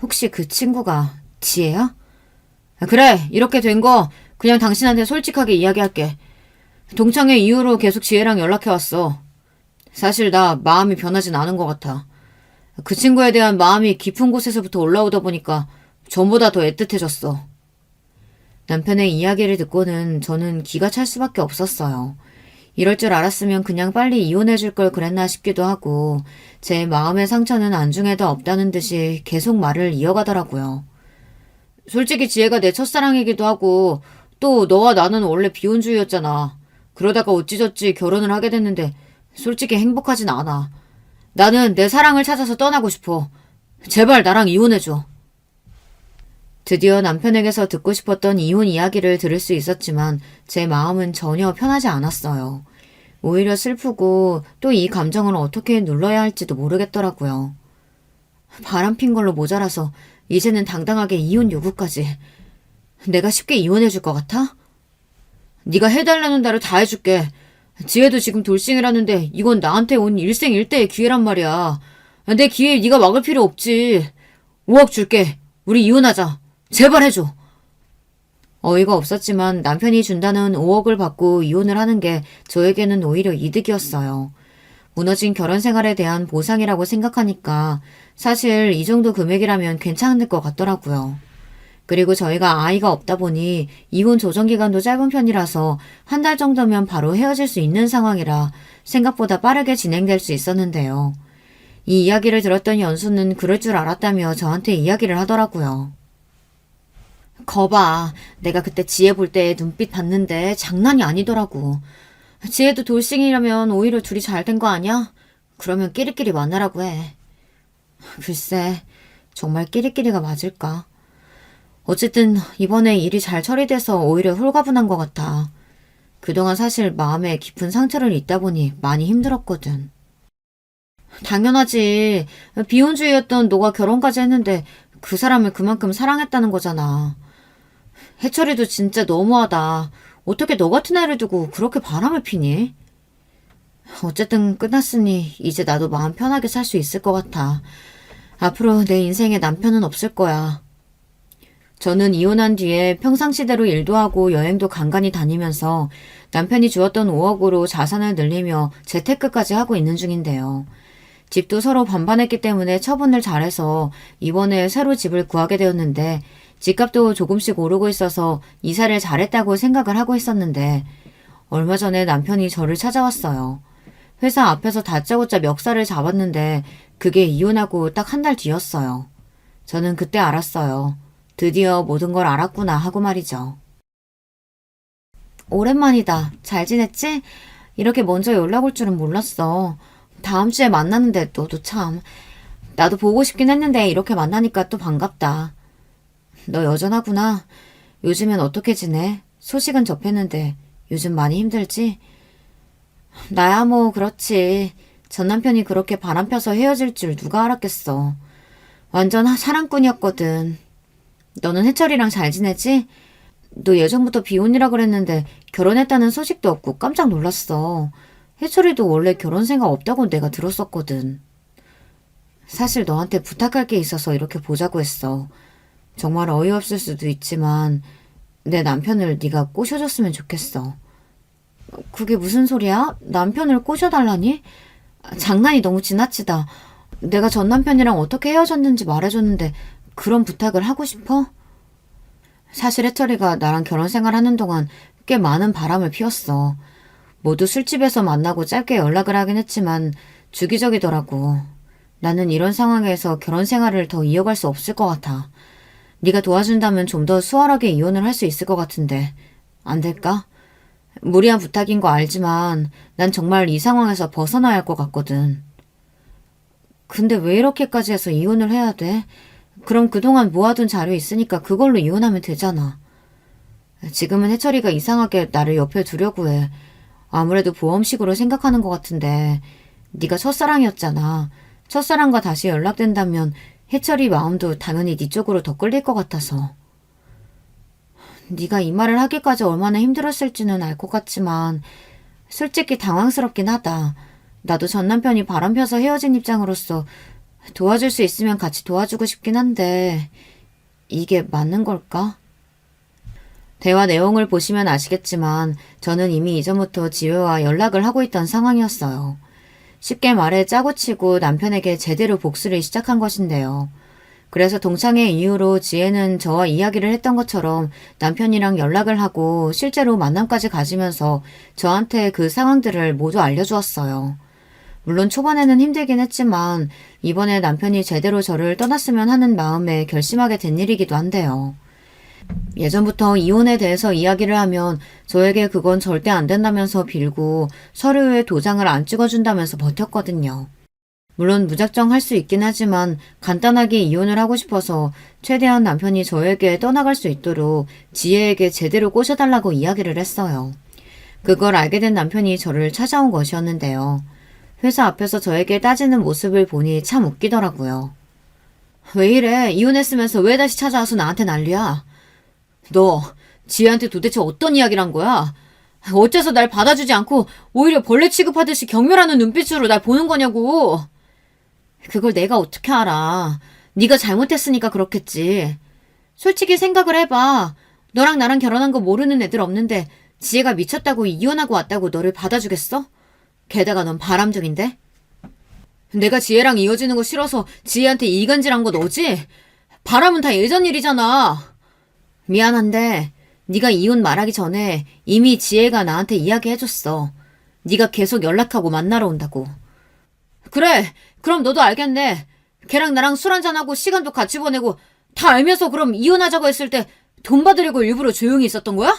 혹시 그 친구가 지혜야? 그래. 이렇게 된 거 그냥 당신한테 솔직하게 이야기할게. 동창회 이후로 계속 지혜랑 연락해왔어. 사실 나 마음이 변하진 않은 것 같아. 그 친구에 대한 마음이 깊은 곳에서부터 올라오다 보니까 전보다 더 애틋해졌어. 남편의 이야기를 듣고는 저는 기가 찰 수밖에 없었어요. 이럴 줄 알았으면 그냥 빨리 이혼해줄 걸 그랬나 싶기도 하고 제 마음의 상처는 안중에도 없다는 듯이 계속 말을 이어가더라고요. 솔직히 지혜가 내 첫사랑이기도 하고 또 너와 나는 원래 비혼주의였잖아. 그러다가 어찌저찌 결혼을 하게 됐는데 솔직히 행복하진 않아. 나는 내 사랑을 찾아서 떠나고 싶어. 제발 나랑 이혼해줘. 드디어 남편에게서 듣고 싶었던 이혼 이야기를 들을 수 있었지만 제 마음은 전혀 편하지 않았어요. 오히려 슬프고 또 이 감정을 어떻게 눌러야 할지도 모르겠더라고요. 바람핀 걸로 모자라서 이제는 당당하게 이혼 요구까지. 내가 쉽게 이혼해줄 것 같아? 네가 해달라는 대로 다 해줄게. 지혜도 지금 돌싱이라는데 이건 나한테 온 일생일대의 기회란 말이야. 내 기회 네가 막을 필요 없지. 5억 줄게. 우리 이혼하자. 제발 해줘. 어이가 없었지만 남편이 준다는 5억을 받고 이혼을 하는 게 저에게는 오히려 이득이었어요. 무너진 결혼 생활에 대한 보상이라고 생각하니까 사실 이 정도 금액이라면 괜찮을 것 같더라고요. 그리고 저희가 아이가 없다 보니 이혼 조정 기간도 짧은 편이라서 한 달 정도면 바로 헤어질 수 있는 상황이라 생각보다 빠르게 진행될 수 있었는데요. 이 이야기를 들었던 연수는 그럴 줄 알았다며 저한테 이야기를 하더라고요. 거봐. 내가 그때 지혜 볼 때 눈빛 봤는데 장난이 아니더라고. 지혜도 돌싱이라면 오히려 둘이 잘 된 거 아니야? 그러면 끼리끼리 만나라고 해. 글쎄, 정말 끼리끼리가 맞을까? 어쨌든 이번에 일이 잘 처리돼서 오히려 홀가분한 것 같아. 그동안 사실 마음에 깊은 상처를 입다 보니 많이 힘들었거든. 당연하지. 비혼주의였던 너가 결혼까지 했는데 그 사람을 그만큼 사랑했다는 거잖아. 해철이도 진짜 너무하다. 어떻게 너 같은 애를 두고 그렇게 바람을 피니? 어쨌든 끝났으니 이제 나도 마음 편하게 살 수 있을 것 같아. 앞으로 내 인생에 남편은 없을 거야. 저는 이혼한 뒤에 평상시대로 일도 하고 여행도 간간히 다니면서 남편이 주었던 5억으로 자산을 늘리며 재테크까지 하고 있는 중인데요. 집도 서로 반반했기 때문에 처분을 잘해서 이번에 새로 집을 구하게 되었는데 집값도 조금씩 오르고 있어서 이사를 잘했다고 생각을 하고 있었는데 얼마 전에 남편이 저를 찾아왔어요. 회사 앞에서 다짜고짜 멱살을 잡았는데 그게 이혼하고 딱 한 달 뒤였어요. 저는 그때 알았어요. 드디어 모든 걸 알았구나 하고 말이죠. 오랜만이다. 잘 지냈지? 이렇게 먼저 연락 올 줄은 몰랐어. 다음 주에 만나는데 너도 참. 나도 보고 싶긴 했는데 이렇게 만나니까 또 반갑다. 너 여전하구나. 요즘엔 어떻게 지내? 소식은 접했는데 요즘 많이 힘들지? 나야 뭐 그렇지. 전 남편이 그렇게 바람 펴서 헤어질 줄 누가 알았겠어. 완전 사랑꾼이었거든. 너는 해철이랑 잘 지내지? 너 예전부터 비혼이라 그랬는데 결혼했다는 소식도 없고 깜짝 놀랐어. 해철이도 원래 결혼 생각 없다고 내가 들었었거든. 사실 너한테 부탁할 게 있어서 이렇게 보자고 했어. 정말 어이없을 수도 있지만 내 남편을 네가 꼬셔줬으면 좋겠어. 그게 무슨 소리야? 남편을 꼬셔달라니? 장난이 너무 지나치다. 내가 전 남편이랑 어떻게 헤어졌는지 말해줬는데 그런 부탁을 하고 싶어? 사실 해철이가 나랑 결혼 생활하는 동안 꽤 많은 바람을 피웠어. 모두 술집에서 만나고 짧게 연락을 하긴 했지만 주기적이더라고. 나는 이런 상황에서 결혼 생활을 더 이어갈 수 없을 것 같아. 네가 도와준다면 좀 더 수월하게 이혼을 할 수 있을 것 같은데 안 될까? 무리한 부탁인 거 알지만 난 정말 이 상황에서 벗어나야 할 것 같거든. 근데 왜 이렇게까지 해서 이혼을 해야 돼? 그럼 그동안 모아둔 자료 있으니까 그걸로 이혼하면 되잖아. 지금은 해철이가 이상하게 나를 옆에 두려고 해. 아무래도 보험식으로 생각하는 것 같은데 네가 첫사랑이었잖아. 첫사랑과 다시 연락된다면 해철이 마음도 당연히 네 쪽으로 더 끌릴 것 같아서. 네가 이 말을 하기까지 얼마나 힘들었을지는 알 것 같지만 솔직히 당황스럽긴 하다. 나도 전 남편이 바람 펴서 헤어진 입장으로서 도와줄 수 있으면 같이 도와주고 싶긴 한데 이게 맞는 걸까? 대화 내용을 보시면 아시겠지만 저는 이미 이전부터 지혜와 연락을 하고 있던 상황이었어요. 쉽게 말해 짜고 치고 남편에게 제대로 복수를 시작한 것인데요. 그래서 동창회 이후로 지혜는 저와 이야기를 했던 것처럼 남편이랑 연락을 하고 실제로 만남까지 가지면서 저한테 그 상황들을 모두 알려주었어요. 물론 초반에는 힘들긴 했지만 이번에 남편이 제대로 저를 떠났으면 하는 마음에 결심하게 된 일이기도 한데요. 예전부터 이혼에 대해서 이야기를 하면 저에게 그건 절대 안 된다면서 빌고 서류에 도장을 안 찍어준다면서 버텼거든요. 물론 무작정 할 수 있긴 하지만 간단하게 이혼을 하고 싶어서 최대한 남편이 저에게 떠나갈 수 있도록 지혜에게 제대로 꼬셔달라고 이야기를 했어요. 그걸 알게 된 남편이 저를 찾아온 것이었는데요. 회사 앞에서 저에게 따지는 모습을 보니 참 웃기더라고요. 왜 이래? 이혼했으면서 왜 다시 찾아와서 나한테 난리야? 너 지혜한테 도대체 어떤 이야기를 한 거야? 어째서 날 받아주지 않고 오히려 벌레 취급하듯이 경멸하는 눈빛으로 날 보는 거냐고. 그걸 내가 어떻게 알아. 네가 잘못했으니까 그렇겠지. 솔직히 생각을 해봐. 너랑 나랑 결혼한 거 모르는 애들 없는데 지혜가 미쳤다고 이혼하고 왔다고 너를 받아주겠어? 게다가 넌 바람둥인데? 내가 지혜랑 이어지는 거 싫어서 지혜한테 이간질한 거 너지? 바람은 다 예전 일이잖아. 미안한데 네가 이혼 말하기 전에 이미 지혜가 나한테 이야기해줬어. 네가 계속 연락하고 만나러 온다고. 그래, 그럼 너도 알겠네. 걔랑 나랑 술 한잔하고 시간도 같이 보내고 다 알면서 그럼 이혼하자고 했을 때 돈 받으려고 일부러 조용히 있었던 거야?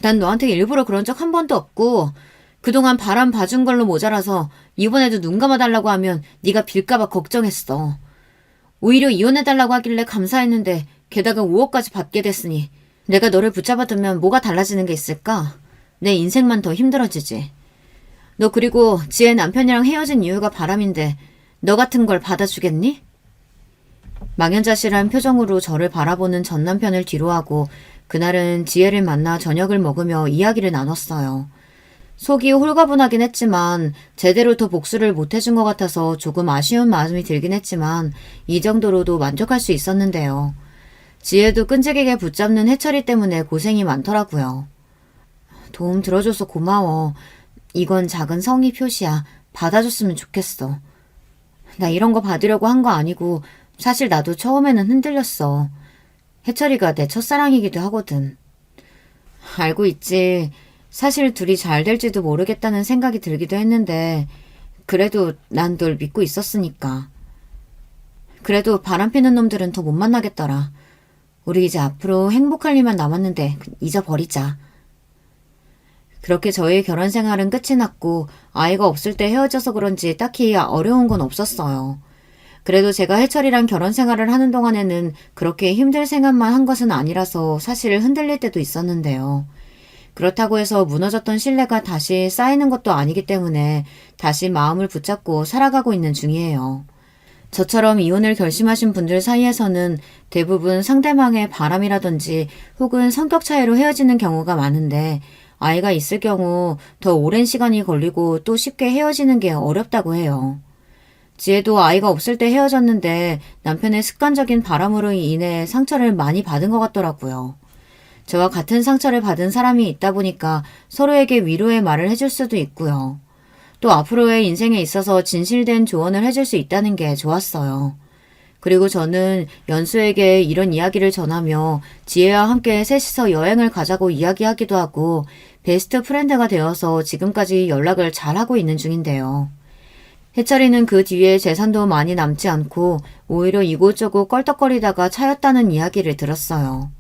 난 너한테 일부러 그런 적 한 번도 없고 그동안 바람 봐준 걸로 모자라서 이번에도 눈 감아달라고 하면 네가 빌까봐 걱정했어. 오히려 이혼해달라고 하길래 감사했는데 게다가 5억까지 받게 됐으니 내가 너를 붙잡아두면 뭐가 달라지는 게 있을까? 내 인생만 더 힘들어지지. 너 그리고 지혜 남편이랑 헤어진 이유가 바람인데 너 같은 걸 받아주겠니? 망연자실한 표정으로 저를 바라보는 전 남편을 뒤로하고 그날은 지혜를 만나 저녁을 먹으며 이야기를 나눴어요. 속이 홀가분하긴 했지만 제대로 더 복수를 못해준 것 같아서 조금 아쉬운 마음이 들긴 했지만 이 정도로도 만족할 수 있었는데요. 지혜도 끈질기게 붙잡는 해철이 때문에 고생이 많더라고요. 도움 들어줘서 고마워. 이건 작은 성의 표시야. 받아줬으면 좋겠어. 나 이런 거 받으려고 한 거 아니고 사실 나도 처음에는 흔들렸어. 해철이가 내 첫사랑이기도 하거든. 알고 있지. 사실 둘이 잘 될지도 모르겠다는 생각이 들기도 했는데 그래도 난 널 믿고 있었으니까. 그래도 바람피는 놈들은 더 못 만나겠더라. 우리 이제 앞으로 행복할 일만 남았는데 잊어버리자. 그렇게 저희 결혼 생활은 끝이 났고 아이가 없을 때 헤어져서 그런지 딱히 어려운 건 없었어요. 그래도 제가 해철이랑 결혼 생활을 하는 동안에는 그렇게 힘들 생각만 한 것은 아니라서 사실 흔들릴 때도 있었는데요. 그렇다고 해서 무너졌던 신뢰가 다시 쌓이는 것도 아니기 때문에 다시 마음을 붙잡고 살아가고 있는 중이에요. 저처럼 이혼을 결심하신 분들 사이에서는 대부분 상대방의 바람이라든지 혹은 성격 차이로 헤어지는 경우가 많은데 아이가 있을 경우 더 오랜 시간이 걸리고 또 쉽게 헤어지는 게 어렵다고 해요. 지혜도 아이가 없을 때 헤어졌는데 남편의 습관적인 바람으로 인해 상처를 많이 받은 것 같더라고요. 저와 같은 상처를 받은 사람이 있다 보니까 서로에게 위로의 말을 해줄 수도 있고요. 또 앞으로의 인생에 있어서 진실된 조언을 해줄 수 있다는 게 좋았어요. 그리고 저는 연수에게 이런 이야기를 전하며 지혜와 함께 셋이서 여행을 가자고 이야기하기도 하고 베스트 프렌드가 되어서 지금까지 연락을 잘하고 있는 중인데요. 해철이는 그 뒤에 재산도 많이 남지 않고 오히려 이곳저곳 껄떡거리다가 차였다는 이야기를 들었어요.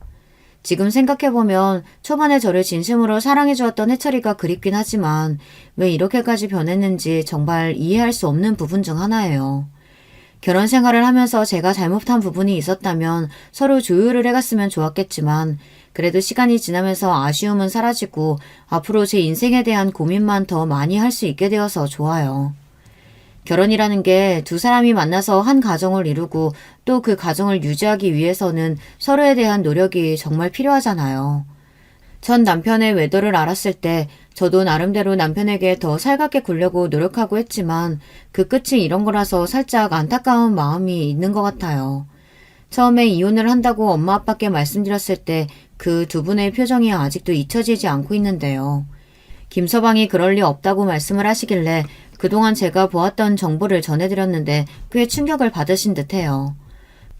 지금 생각해보면 초반에 저를 진심으로 사랑해주었던 해철이가 그립긴 하지만 왜 이렇게까지 변했는지 정말 이해할 수 없는 부분 중 하나예요. 결혼 생활을 하면서 제가 잘못한 부분이 있었다면 서로 조율을 해갔으면 좋았겠지만 그래도 시간이 지나면서 아쉬움은 사라지고 앞으로 제 인생에 대한 고민만 더 많이 할 수 있게 되어서 좋아요. 결혼이라는 게 두 사람이 만나서 한 가정을 이루고 또 그 가정을 유지하기 위해서는 서로에 대한 노력이 정말 필요하잖아요. 전 남편의 외도를 알았을 때 저도 나름대로 남편에게 더 살갑게 굴려고 노력하고 했지만 그 끝이 이런 거라서 살짝 안타까운 마음이 있는 것 같아요. 처음에 이혼을 한다고 엄마 아빠께 말씀드렸을 때 그 두 분의 표정이 아직도 잊혀지지 않고 있는데요. 김서방이 그럴 리 없다고 말씀을 하시길래 그동안 제가 보았던 정보를 전해드렸는데 꽤 충격을 받으신 듯해요.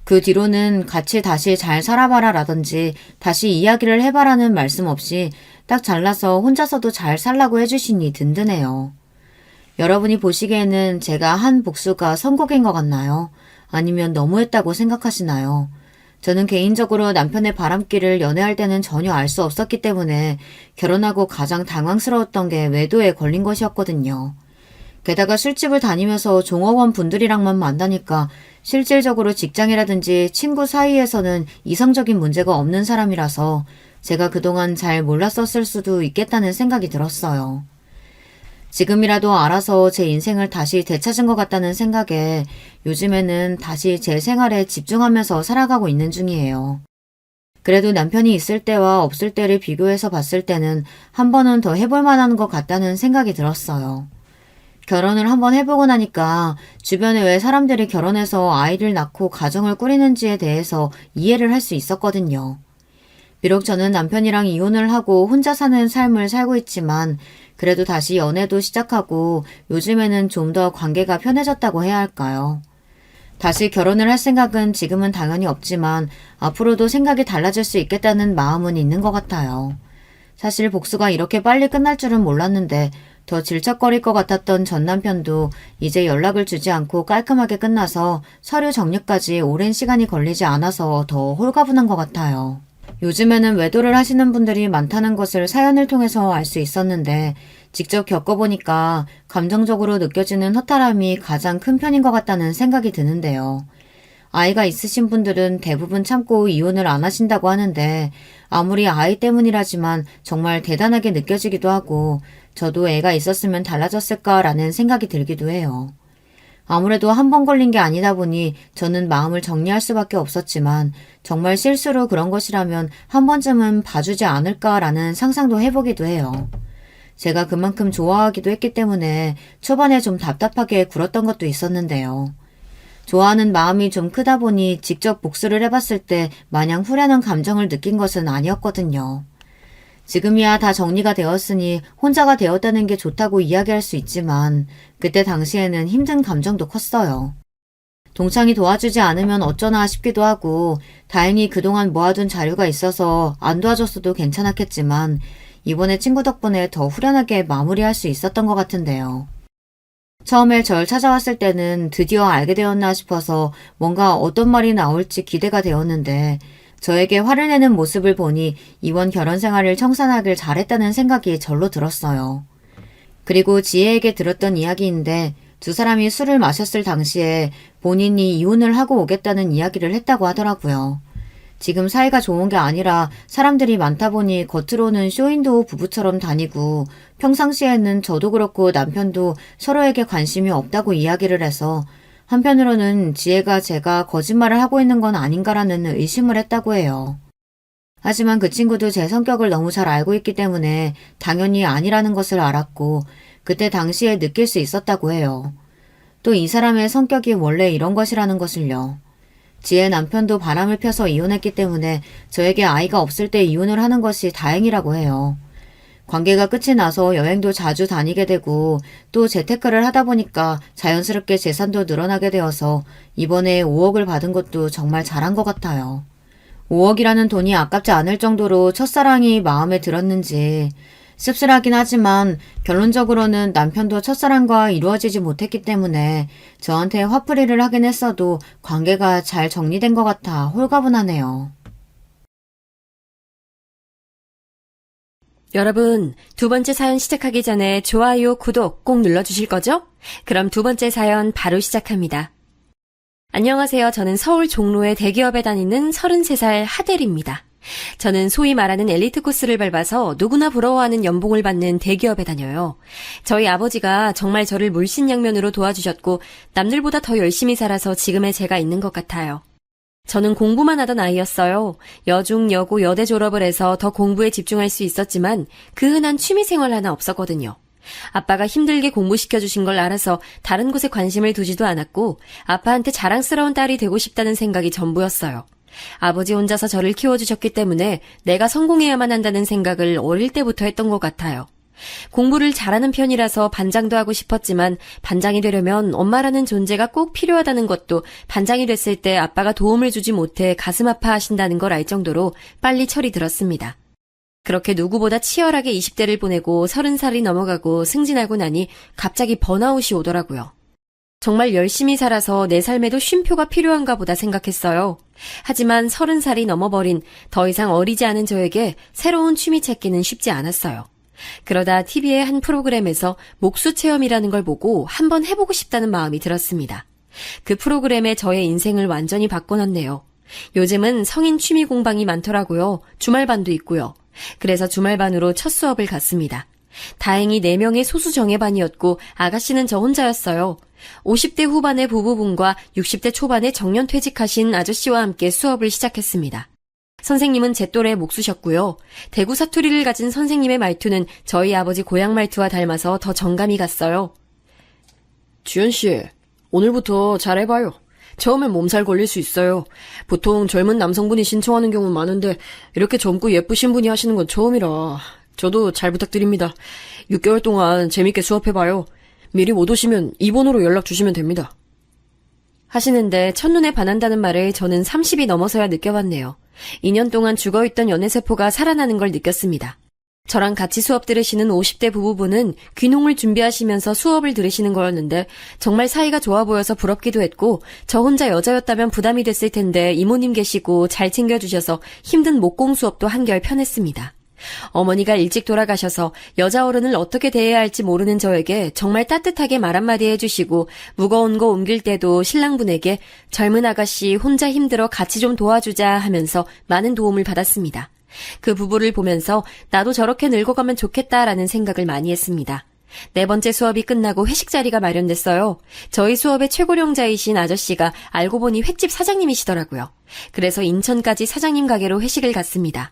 그 뒤로는 같이 다시 잘 살아봐라 라든지 다시 이야기를 해봐라는 말씀 없이 딱 잘라서 혼자서도 잘 살라고 해주시니 든든해요. 여러분이 보시기에는 제가 한 복수가 선곡인 것 같나요? 아니면 너무했다고 생각하시나요? 저는 개인적으로 남편의 바람길을 연애할 때는 전혀 알 수 없었기 때문에 결혼하고 가장 당황스러웠던 게 외도에 걸린 것이었거든요. 게다가 술집을 다니면서 종업원 분들이랑만 만나니까 실질적으로 직장이라든지 친구 사이에서는 이성적인 문제가 없는 사람이라서 제가 그동안 잘 몰랐었을 수도 있겠다는 생각이 들었어요. 지금이라도 알아서 제 인생을 다시 되찾은 것 같다는 생각에 요즘에는 다시 제 생활에 집중하면서 살아가고 있는 중이에요. 그래도 남편이 있을 때와 없을 때를 비교해서 봤을 때는 한 번은 더 해볼 만한 것 같다는 생각이 들었어요. 결혼을 한번 해보고 나니까 주변에 왜 사람들이 결혼해서 아이를 낳고 가정을 꾸리는지에 대해서 이해를 할 수 있었거든요. 비록 저는 남편이랑 이혼을 하고 혼자 사는 삶을 살고 있지만 그래도 다시 연애도 시작하고 요즘에는 좀 더 관계가 편해졌다고 해야 할까요? 다시 결혼을 할 생각은 지금은 당연히 없지만 앞으로도 생각이 달라질 수 있겠다는 마음은 있는 것 같아요. 사실 복수가 이렇게 빨리 끝날 줄은 몰랐는데 더 질척거릴 것 같았던 전 남편도 이제 연락을 주지 않고 깔끔하게 끝나서 서류 정리까지 오랜 시간이 걸리지 않아서 더 홀가분한 것 같아요. 요즘에는 외도를 하시는 분들이 많다는 것을 사연을 통해서 알 수 있었는데 직접 겪어보니까 감정적으로 느껴지는 허탈함이 가장 큰 편인 것 같다는 생각이 드는데요. 아이가 있으신 분들은 대부분 참고 이혼을 안 하신다고 하는데 아무리 아이 때문이라지만 정말 대단하게 느껴지기도 하고 저도 애가 있었으면 달라졌을까라는 생각이 들기도 해요. 아무래도 한 번 걸린 게 아니다 보니 저는 마음을 정리할 수밖에 없었지만 정말 실수로 그런 것이라면 한 번쯤은 봐주지 않을까라는 상상도 해보기도 해요. 제가 그만큼 좋아하기도 했기 때문에 초반에 좀 답답하게 굴었던 것도 있었는데요. 좋아하는 마음이 좀 크다 보니 직접 복수를 해봤을 때 마냥 후련한 감정을 느낀 것은 아니었거든요. 지금이야 다 정리가 되었으니 혼자가 되었다는 게 좋다고 이야기할 수 있지만 그때 당시에는 힘든 감정도 컸어요. 동창이 도와주지 않으면 어쩌나 싶기도 하고 다행히 그동안 모아둔 자료가 있어서 안 도와줬어도 괜찮았겠지만 이번에 친구 덕분에 더 후련하게 마무리할 수 있었던 것 같은데요. 처음에 절 찾아왔을 때는 드디어 알게 되었나 싶어서 뭔가 어떤 말이 나올지 기대가 되었는데 저에게 화를 내는 모습을 보니 이번 결혼 생활을 청산하길 잘했다는 생각이 절로 들었어요. 그리고 지혜에게 들었던 이야기인데 두 사람이 술을 마셨을 당시에 본인이 이혼을 하고 오겠다는 이야기를 했다고 하더라고요. 지금 사이가 좋은 게 아니라 사람들이 많다 보니 겉으로는 쇼윈도우 부부처럼 다니고 평상시에는 저도 그렇고 남편도 서로에게 관심이 없다고 이야기를 해서 한편으로는 지혜가 제가 거짓말을 하고 있는 건 아닌가라는 의심을 했다고 해요. 하지만 그 친구도 제 성격을 너무 잘 알고 있기 때문에 당연히 아니라는 것을 알았고 그때 당시에 느낄 수 있었다고 해요. 또 이 사람의 성격이 원래 이런 것이라는 것을요. 지혜 남편도 바람을 펴서 이혼했기 때문에 저에게 아이가 없을 때 이혼을 하는 것이 다행이라고 해요. 관계가 끝이 나서 여행도 자주 다니게 되고 또 재테크를 하다 보니까 자연스럽게 재산도 늘어나게 되어서 이번에 5억을 받은 것도 정말 잘한 것 같아요. 5억이라는 돈이 아깝지 않을 정도로 첫사랑이 마음에 들었는지 씁쓸하긴 하지만 결론적으로는 남편도 첫사랑과 이루어지지 못했기 때문에 저한테 화풀이를 하긴 했어도 관계가 잘 정리된 것 같아 홀가분하네요. 여러분, 두 번째 사연 시작하기 전에 좋아요, 구독 꼭 눌러주실 거죠? 그럼 두 번째 사연 바로 시작합니다. 안녕하세요. 저는 서울 종로의 대기업에 다니는 33살 하델입니다. 저는 소위 말하는 엘리트 코스를 밟아서 누구나 부러워하는 연봉을 받는 대기업에 다녀요. 저희 아버지가 정말 저를 물신양면으로 도와주셨고 남들보다 더 열심히 살아서 지금의 제가 있는 것 같아요. 저는 공부만 하던 아이였어요. 여중, 여고, 여대 졸업을 해서 더 공부에 집중할 수 있었지만 그 흔한 취미생활 하나 없었거든요. 아빠가 힘들게 공부시켜주신 걸 알아서 다른 곳에 관심을 두지도 않았고 아빠한테 자랑스러운 딸이 되고 싶다는 생각이 전부였어요. 아버지 혼자서 저를 키워주셨기 때문에 내가 성공해야만 한다는 생각을 어릴 때부터 했던 것 같아요. 공부를 잘하는 편이라서 반장도 하고 싶었지만 반장이 되려면 엄마라는 존재가 꼭 필요하다는 것도 반장이 됐을 때 아빠가 도움을 주지 못해 가슴 아파하신다는 걸 알 정도로 빨리 철이 들었습니다. 그렇게 누구보다 치열하게 20대를 보내고 30살이 넘어가고 승진하고 나니 갑자기 번아웃이 오더라고요. 정말 열심히 살아서 내 삶에도 쉼표가 필요한가 보다 생각했어요. 하지만 30살이 넘어버린 더 이상 어리지 않은 저에게 새로운 취미 찾기는 쉽지 않았어요. 그러다 TV의 한 프로그램에서 목수 체험이라는 걸 보고 한번 해보고 싶다는 마음이 들었습니다. 그 프로그램에 저의 인생을 완전히 바꿔놨네요. 요즘은 성인 취미 공방이 많더라고요. 주말반도 있고요. 그래서 주말반으로 첫 수업을 갔습니다. 다행히 4명의 소수 정예반이었고 아가씨는 저 혼자였어요. 50대 후반의 부부분과 60대 초반의 정년퇴직하신 아저씨와 함께 수업을 시작했습니다. 선생님은 제 또래 목수셨고요. 대구 사투리를 가진 선생님의 말투는 저희 아버지 고향 말투와 닮아서 더 정감이 갔어요. 주연씨, 오늘부터 잘해봐요. 처음엔 몸살 걸릴 수 있어요. 보통 젊은 남성분이 신청하는 경우는 많은데 이렇게 젊고 예쁘신 분이 하시는 건 처음이라 저도 잘 부탁드립니다. 6개월 동안 재밌게 수업해봐요. 미리 못 오시면 이 번호로 연락 주시면 됩니다. 하시는데 첫눈에 반한다는 말을 저는 30이 넘어서야 느껴봤네요. 2년 동안 죽어있던 연애세포가 살아나는 걸 느꼈습니다. 저랑 같이 수업 들으시는 50대 부부분은 귀농을 준비하시면서 수업을 들으시는 거였는데 정말 사이가 좋아 보여서 부럽기도 했고 저 혼자 여자였다면 부담이 됐을 텐데 이모님 계시고 잘 챙겨주셔서 힘든 목공 수업도 한결 편했습니다. 어머니가 일찍 돌아가셔서 여자 어른을 어떻게 대해야 할지 모르는 저에게 정말 따뜻하게 말 한마디 해주시고 무거운 거 옮길 때도 신랑분에게 젊은 아가씨 혼자 힘들어 같이 좀 도와주자 하면서 많은 도움을 받았습니다. 그 부부를 보면서 나도 저렇게 늙어가면 좋겠다라는 생각을 많이 했습니다. 4번째 수업이 끝나고 회식 자리가 마련됐어요. 저희 수업의 최고령자이신 아저씨가 알고 보니 횟집 사장님이시더라고요. 그래서 인천까지 사장님 가게로 회식을 갔습니다.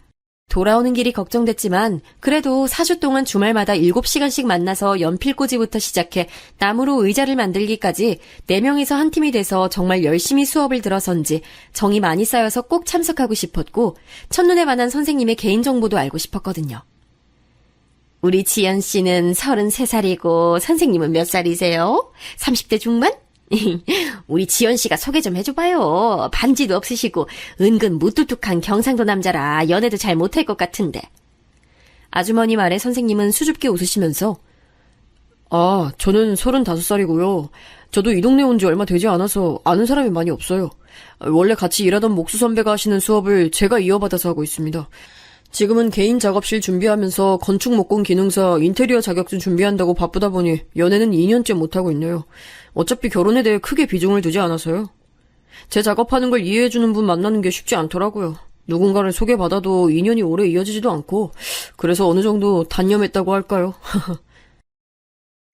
돌아오는 길이 걱정됐지만 그래도 4주 동안 주말마다 7시간씩 만나서 연필꽂이부터 시작해 나무로 의자를 만들기까지 4명이서 한 팀이 돼서 정말 열심히 수업을 들어선지 정이 많이 쌓여서 꼭 참석하고 싶었고 첫눈에 반한 선생님의 개인정보도 알고 싶었거든요. 우리 지연 씨는 33살이고 선생님은 몇 살이세요? 30대 중반? 우리 지연 씨가 소개 좀 해줘봐요. 반지도 없으시고 은근 무뚝뚝한 경상도 남자라 연애도 잘 못할 것 같은데. 아주머니 말에 선생님은 수줍게 웃으시면서 저는 35살이고요. 저도 이 동네 온 지 얼마 되지 않아서 아는 사람이 많이 없어요. 원래 같이 일하던 목수 선배가 하시는 수업을 제가 이어받아서 하고 있습니다. 지금은 개인 작업실 준비하면서 건축 목공 기능사 인테리어 자격증 준비한다고 바쁘다 보니 연애는 2년째 못하고 있네요. 어차피 결혼에 대해 크게 비중을 두지 않아서요. 제 작업하는 걸 이해해주는 분 만나는 게 쉽지 않더라고요. 누군가를 소개받아도 인연이 오래 이어지지도 않고, 그래서 어느 정도 단념했다고 할까요?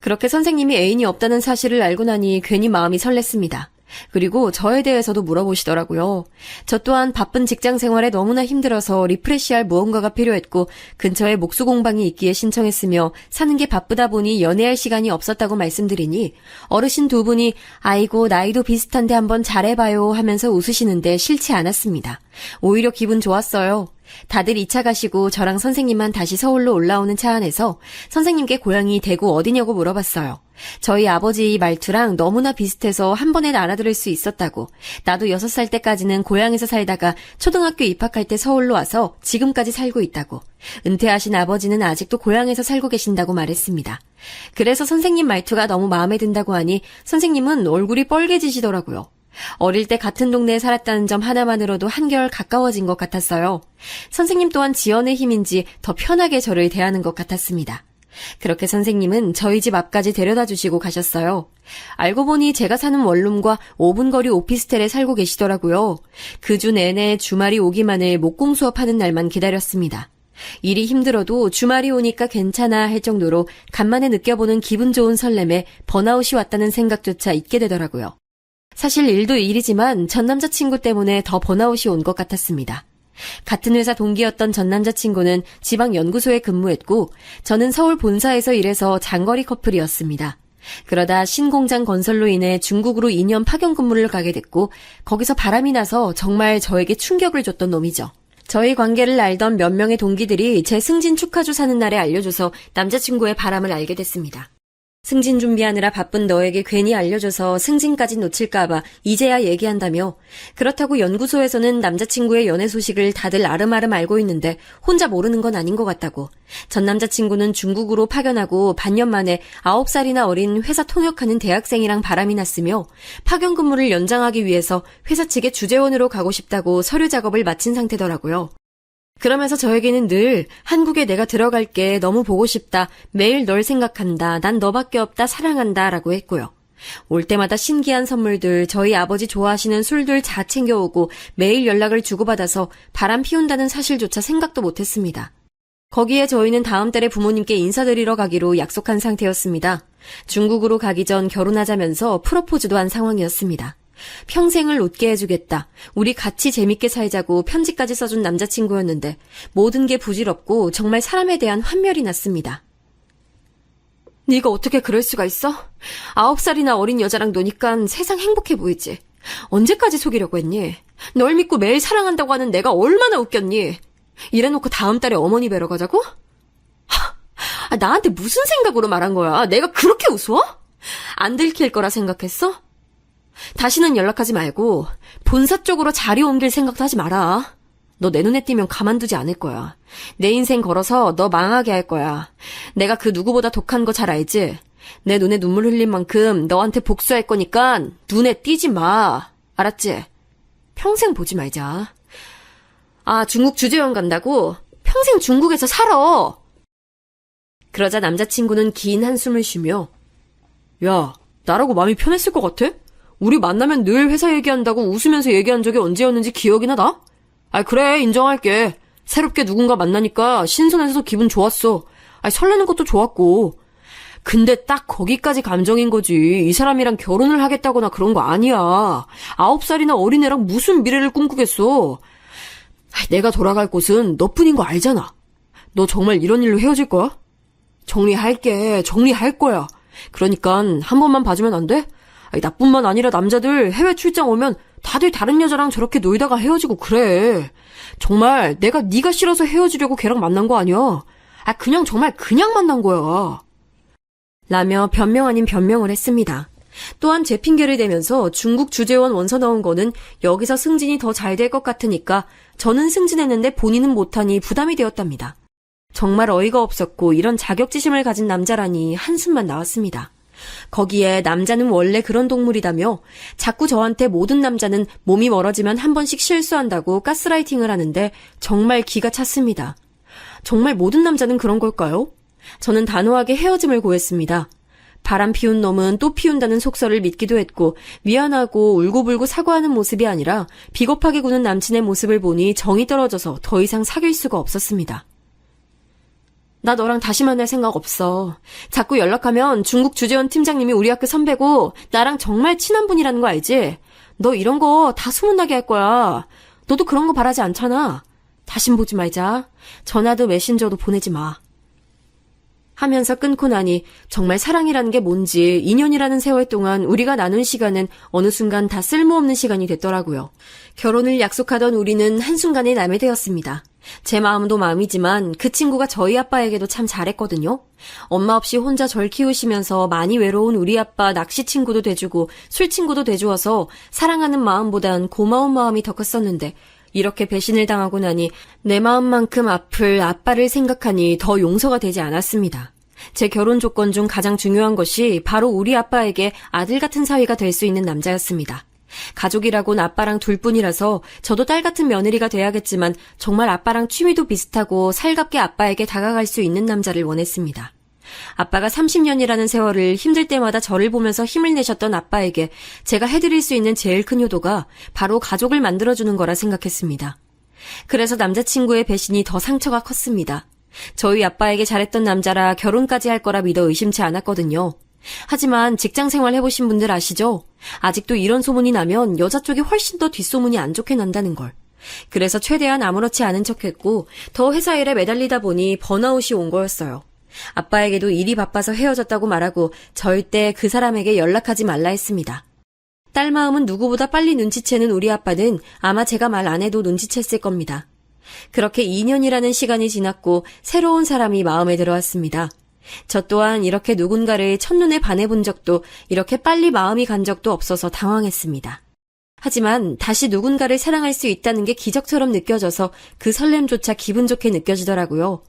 그렇게 선생님이 애인이 없다는 사실을 알고 나니 괜히 마음이 설렜습니다. 그리고 저에 대해서도 물어보시더라고요. 저 또한 바쁜 직장 생활에 너무나 힘들어서 리프레시할 무언가가 필요했고 근처에 목수 공방이 있기에 신청했으며 사는 게 바쁘다 보니 연애할 시간이 없었다고 말씀드리니 어르신 두 분이 아이고 나이도 비슷한데 한번 잘해봐요 하면서 웃으시는데 싫지 않았습니다. 오히려 기분 좋았어요. 다들 2차 가시고 저랑 선생님만 다시 서울로 올라오는 차 안에서 선생님께 고향이 대구 어디냐고 물어봤어요. 저희 아버지 말투랑 너무나 비슷해서 한 번에 알아들을 수 있었다고. 나도 6살 때까지는 고향에서 살다가 초등학교 입학할 때 서울로 와서 지금까지 살고 있다고. 은퇴하신 아버지는 아직도 고향에서 살고 계신다고 말했습니다. 그래서 선생님 말투가 너무 마음에 든다고 하니 선생님은 얼굴이 뻘개지시더라고요. 어릴 때 같은 동네에 살았다는 점 하나만으로도 한결 가까워진 것 같았어요. 선생님 또한 지연의 힘인지 더 편하게 저를 대하는 것 같았습니다. 그렇게 선생님은 저희 집 앞까지 데려다 주시고 가셨어요. 알고 보니 제가 사는 원룸과 5분 거리 오피스텔에 살고 계시더라고요. 그 주 내내 주말이 오기만을 목공 수업하는 날만 기다렸습니다. 일이 힘들어도 주말이 오니까 괜찮아 할 정도로 간만에 느껴보는 기분 좋은 설렘에 번아웃이 왔다는 생각조차 잊게 되더라고요. 사실 일도 일이지만 전 남자친구 때문에 더 번아웃이 온 것 같았습니다. 같은 회사 동기였던 전 남자친구는 지방연구소에 근무했고 저는 서울 본사에서 일해서 장거리 커플이었습니다. 그러다 신공장 건설로 인해 중국으로 2년 파견 근무를 가게 됐고 거기서 바람이 나서 정말 저에게 충격을 줬던 놈이죠. 저희 관계를 알던 몇 명의 동기들이 제 승진 축하주 사는 날에 알려줘서 남자친구의 바람을 알게 됐습니다. 승진 준비하느라 바쁜 너에게 괜히 알려줘서 승진까지 놓칠까봐 이제야 얘기한다며 그렇다고 연구소에서는 남자친구의 연애 소식을 다들 아름아름 알고 있는데 혼자 모르는 건 아닌 것 같다고. 전 남자친구는 중국으로 파견하고 반년 만에 9살이나 어린 회사 통역하는 대학생이랑 바람이 났으며 파견 근무를 연장하기 위해서 회사 측의 주재원으로 가고 싶다고 서류 작업을 마친 상태더라고요. 그러면서 저에게는 늘 한국에 내가 들어갈게 너무 보고 싶다 매일 널 생각한다 난 너밖에 없다 사랑한다 라고 했고요. 올 때마다 신기한 선물들 저희 아버지 좋아하시는 술들 다 챙겨오고 매일 연락을 주고받아서 바람 피운다는 사실조차 생각도 못했습니다. 거기에 저희는 다음 달에 부모님께 인사드리러 가기로 약속한 상태였습니다. 중국으로 가기 전 결혼하자면서 프로포즈도 한 상황이었습니다. 평생을 웃게 해주겠다. 우리 같이 재밌게 살자고 편지까지 써준 남자친구였는데 모든 게 부질없고 정말 사람에 대한 환멸이 났습니다. 네가 어떻게 그럴 수가 있어? 9살이나 어린 여자랑 노니까 세상 행복해 보이지. 언제까지 속이려고 했니? 널 믿고 매일 사랑한다고 하는 내가 얼마나 웃겼니? 이래놓고 다음 달에 어머니 뵈러 가자고? 나한테 무슨 생각으로 말한 거야? 내가 그렇게 우스워? 안 들킬 거라 생각했어? 다시는 연락하지 말고 본사 쪽으로 자리 옮길 생각도 하지 마라. 너 내 눈에 띄면 가만두지 않을 거야. 내 인생 걸어서 너 망하게 할 거야. 내가 그 누구보다 독한 거 잘 알지? 내 눈에 눈물 흘린 만큼 너한테 복수할 거니까 눈에 띄지 마. 알았지? 평생 보지 말자. 중국 주재원 간다고? 평생 중국에서 살아. 그러자 남자친구는 긴 한숨을 쉬며 야, 나라고 마음이 편했을 것 같아? 우리 만나면 늘 회사 얘기한다고 웃으면서 얘기한 적이 언제였는지 기억이나 나? 그래, 인정할게. 새롭게 누군가 만나니까 신선해서 기분 좋았어. 설레는 것도 좋았고. 근데 딱 거기까지 감정인 거지. 이 사람이랑 결혼을 하겠다거나 그런 거 아니야. 9살이나 어린애랑 무슨 미래를 꿈꾸겠어. 내가 돌아갈 곳은 너뿐인 거 알잖아. 너 정말 이런 일로 헤어질 거야? 정리할게. 정리할 거야. 그러니까 한 번만 봐주면 안 돼? 나뿐만 아니라 남자들 해외 출장 오면 다들 다른 여자랑 저렇게 놀다가 헤어지고 그래. 정말 내가 네가 싫어서 헤어지려고 걔랑 만난 거 아니야. 그냥 정말 그냥 만난 거야. 라며 변명 아닌 변명을 했습니다. 또한 제 핑계를 대면서 중국 주재원 원서 넣은 거는 여기서 승진이 더 잘 될 것 같으니까 저는 승진했는데 본인은 못하니 부담이 되었답니다. 정말 어이가 없었고 이런 자격지심을 가진 남자라니 한숨만 나왔습니다. 거기에 남자는 원래 그런 동물이다며 자꾸 저한테 모든 남자는 몸이 멀어지면 한 번씩 실수한다고 가스라이팅을 하는데 정말 기가 찼습니다. 정말 모든 남자는 그런 걸까요? 저는 단호하게 헤어짐을 고했습니다. 바람 피운 놈은 또 피운다는 속설을 믿기도 했고 미안하고 울고불고 사과하는 모습이 아니라 비겁하게 구는 남친의 모습을 보니 정이 떨어져서 더 이상 사귈 수가 없었습니다. 나 너랑 다시 만날 생각 없어. 자꾸 연락하면 중국 주재원 팀장님이 우리 학교 선배고 나랑 정말 친한 분이라는 거 알지? 너 이런 거 다 소문나게 할 거야. 너도 그런 거 바라지 않잖아. 다신 보지 말자. 전화도 메신저도 보내지 마. 하면서 끊고 나니 정말 사랑이라는 게 뭔지 2년이라는 세월 동안 우리가 나눈 시간은 어느 순간 다 쓸모없는 시간이 됐더라고요. 결혼을 약속하던 우리는 한순간에 남이 되었습니다. 제 마음도 마음이지만 그 친구가 저희 아빠에게도 참 잘했거든요. 엄마 없이 혼자 절 키우시면서 많이 외로운 우리 아빠 낚시 친구도 돼주고 술 친구도 돼주어서 사랑하는 마음보단 고마운 마음이 더 컸었는데 이렇게 배신을 당하고 나니 내 마음만큼 아플 아빠를 생각하니 더 용서가 되지 않았습니다. 제 결혼 조건 중 가장 중요한 것이 바로 우리 아빠에게 아들 같은 사위가 될 수 있는 남자였습니다. 가족이라곤 아빠랑 둘뿐이라서 저도 딸 같은 며느리가 돼야겠지만 정말 아빠랑 취미도 비슷하고 살갑게 아빠에게 다가갈 수 있는 남자를 원했습니다. 아빠가 30년이라는 세월을 힘들 때마다 저를 보면서 힘을 내셨던 아빠에게 제가 해드릴 수 있는 제일 큰 효도가 바로 가족을 만들어주는 거라 생각했습니다. 그래서 남자친구의 배신이 더 상처가 컸습니다. 저희 아빠에게 잘했던 남자라 결혼까지 할 거라 믿어 의심치 않았거든요. 하지만 직장 생활 해보신 분들 아시죠? 아직도 이런 소문이 나면 여자 쪽이 훨씬 더 뒷소문이 안 좋게 난다는 걸. 그래서 최대한 아무렇지 않은 척했고 더 회사 일에 매달리다 보니 번아웃이 온 거였어요. 아빠에게도 일이 바빠서 헤어졌다고 말하고 절대 그 사람에게 연락하지 말라 했습니다. 딸 마음은 누구보다 빨리 눈치채는 우리 아빠는 아마 제가 말 안 해도 눈치챘을 겁니다. 그렇게 2년이라는 시간이 지났고 새로운 사람이 마음에 들어왔습니다. 저 또한 이렇게 누군가를 첫눈에 반해본 적도 이렇게 빨리 마음이 간 적도 없어서 당황했습니다. 하지만 다시 누군가를 사랑할 수 있다는 게 기적처럼 느껴져서 그 설렘조차 기분 좋게 느껴지더라고요.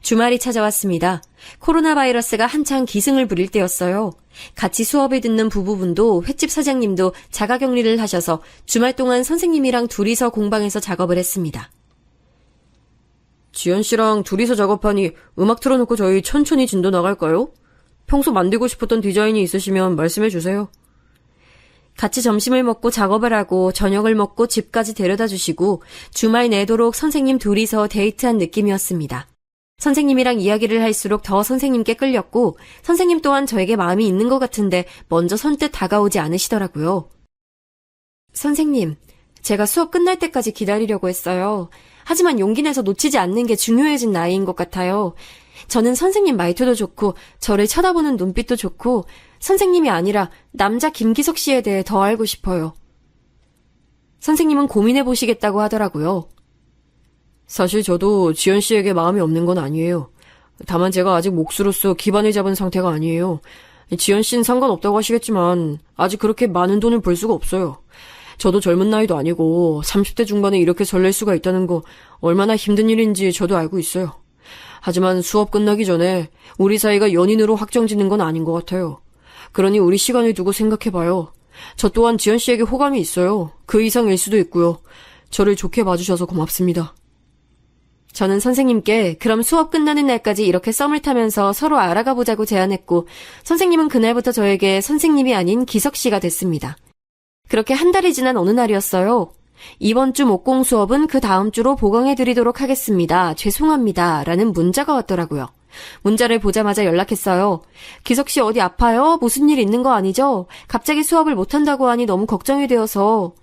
주말이 찾아왔습니다. 코로나 바이러스가 한창 기승을 부릴 때였어요. 같이 수업을 듣는 부부분도 횟집 사장님도 자가격리를 하셔서 주말 동안 선생님이랑 둘이서 공방에서 작업을 했습니다. 지연 씨랑 둘이서 작업하니 음악 틀어놓고 저희 천천히 진도 나갈까요? 평소 만들고 싶었던 디자인이 있으시면 말씀해 주세요. 같이 점심을 먹고 작업을 하고 저녁을 먹고 집까지 데려다 주시고 주말 내도록 선생님 둘이서 데이트한 느낌이었습니다. 선생님이랑 이야기를 할수록 더 선생님께 끌렸고 선생님 또한 저에게 마음이 있는 것 같은데 먼저 선뜻 다가오지 않으시더라고요. 선생님, 제가 수업 끝날 때까지 기다리려고 했어요. 하지만 용기 내서 놓치지 않는 게 중요해진 나이인 것 같아요. 저는 선생님 말투도 좋고 저를 쳐다보는 눈빛도 좋고 선생님이 아니라 남자 김기석 씨에 대해 더 알고 싶어요. 선생님은 고민해 보시겠다고 하더라고요. 사실 저도 지연 씨에게 마음이 없는 건 아니에요. 다만 제가 아직 몫으로서 기반을 잡은 상태가 아니에요. 지연 씨는 상관없다고 하시겠지만 아직 그렇게 많은 돈을 벌 수가 없어요. 저도 젊은 나이도 아니고 30대 중반에 이렇게 설렐 수가 있다는 거 얼마나 힘든 일인지 저도 알고 있어요. 하지만 수업 끝나기 전에 우리 사이가 연인으로 확정짓는 건 아닌 것 같아요. 그러니 우리 시간을 두고 생각해봐요. 저 또한 지연 씨에게 호감이 있어요. 그 이상일 수도 있고요. 저를 좋게 봐주셔서 고맙습니다. 저는 선생님께 그럼 수업 끝나는 날까지 이렇게 썸을 타면서 서로 알아가 보자고 제안했고 선생님은 그날부터 저에게 선생님이 아닌 기석 씨가 됐습니다. 그렇게 한 달이 지난 어느 날이었어요. 이번 주 목공 수업은 그 다음 주로 보강해드리도록 하겠습니다. 죄송합니다. 라는 문자가 왔더라고요. 문자를 보자마자 연락했어요. 기석 씨 어디 아파요? 무슨 일 있는 거 아니죠? 갑자기 수업을 못한다고 하니 너무 걱정이 되어서.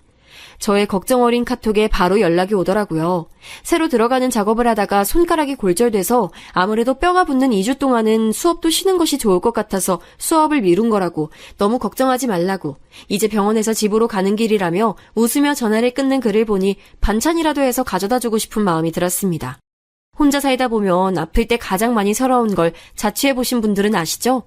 저의 걱정 어린 카톡에 바로 연락이 오더라고요. 새로 들어가는 작업을 하다가 손가락이 골절돼서 아무래도 뼈가 붙는 2주 동안은 수업도 쉬는 것이 좋을 것 같아서 수업을 미룬 거라고, 너무 걱정하지 말라고, 이제 병원에서 집으로 가는 길이라며 웃으며 전화를 끊는 글을 보니 반찬이라도 해서 가져다 주고 싶은 마음이 들었습니다. 혼자 살다 보면 아플 때 가장 많이 서러운 걸 자취해보신 분들은 아시죠?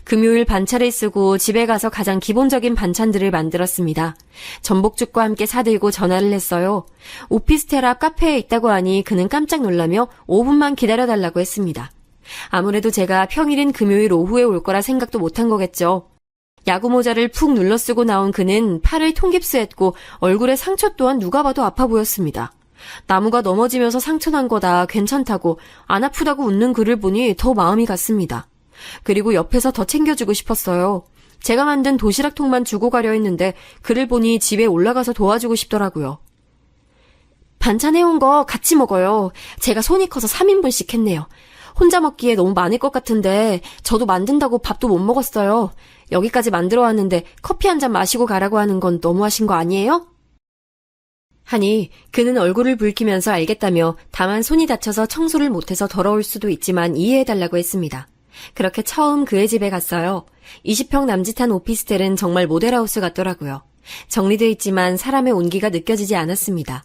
금요일 반차를 쓰고 집에 가서 가장 기본적인 반찬들을 만들었습니다. 전복죽과 함께 사들고 전화를 했어요. 오피스텔 앞 카페에 있다고 하니 그는 깜짝 놀라며 5분만 기다려달라고 했습니다. 아무래도 제가 평일인 금요일 오후에 올 거라 생각도 못한 거겠죠. 야구 모자를 푹 눌러 쓰고 나온 그는 팔을 통깁스했고 얼굴에 상처 또한 누가 봐도 아파 보였습니다. 나무가 넘어지면서 상처 난 거다, 괜찮다고, 안 아프다고 웃는 그를 보니 더 마음이 갔습니다. 그리고 옆에서 더 챙겨주고 싶었어요. 제가 만든 도시락통만 주고 가려 했는데 그를 보니 집에 올라가서 도와주고 싶더라고요. 반찬 해온 거 같이 먹어요. 제가 손이 커서 3인분씩 했네요. 혼자 먹기에 너무 많을 것 같은데 저도 만든다고 밥도 못 먹었어요. 여기까지 만들어 왔는데 커피 한 잔 마시고 가라고 하는 건 너무하신 거 아니에요? 하니 그는 얼굴을 붉히면서 알겠다며 다만 손이 다쳐서 청소를 못해서 더러울 수도 있지만 이해해달라고 했습니다. 그렇게 처음 그의 집에 갔어요. 20평 남짓한 오피스텔은 정말 모델하우스 같더라고요. 정리돼 있지만 사람의 온기가 느껴지지 않았습니다.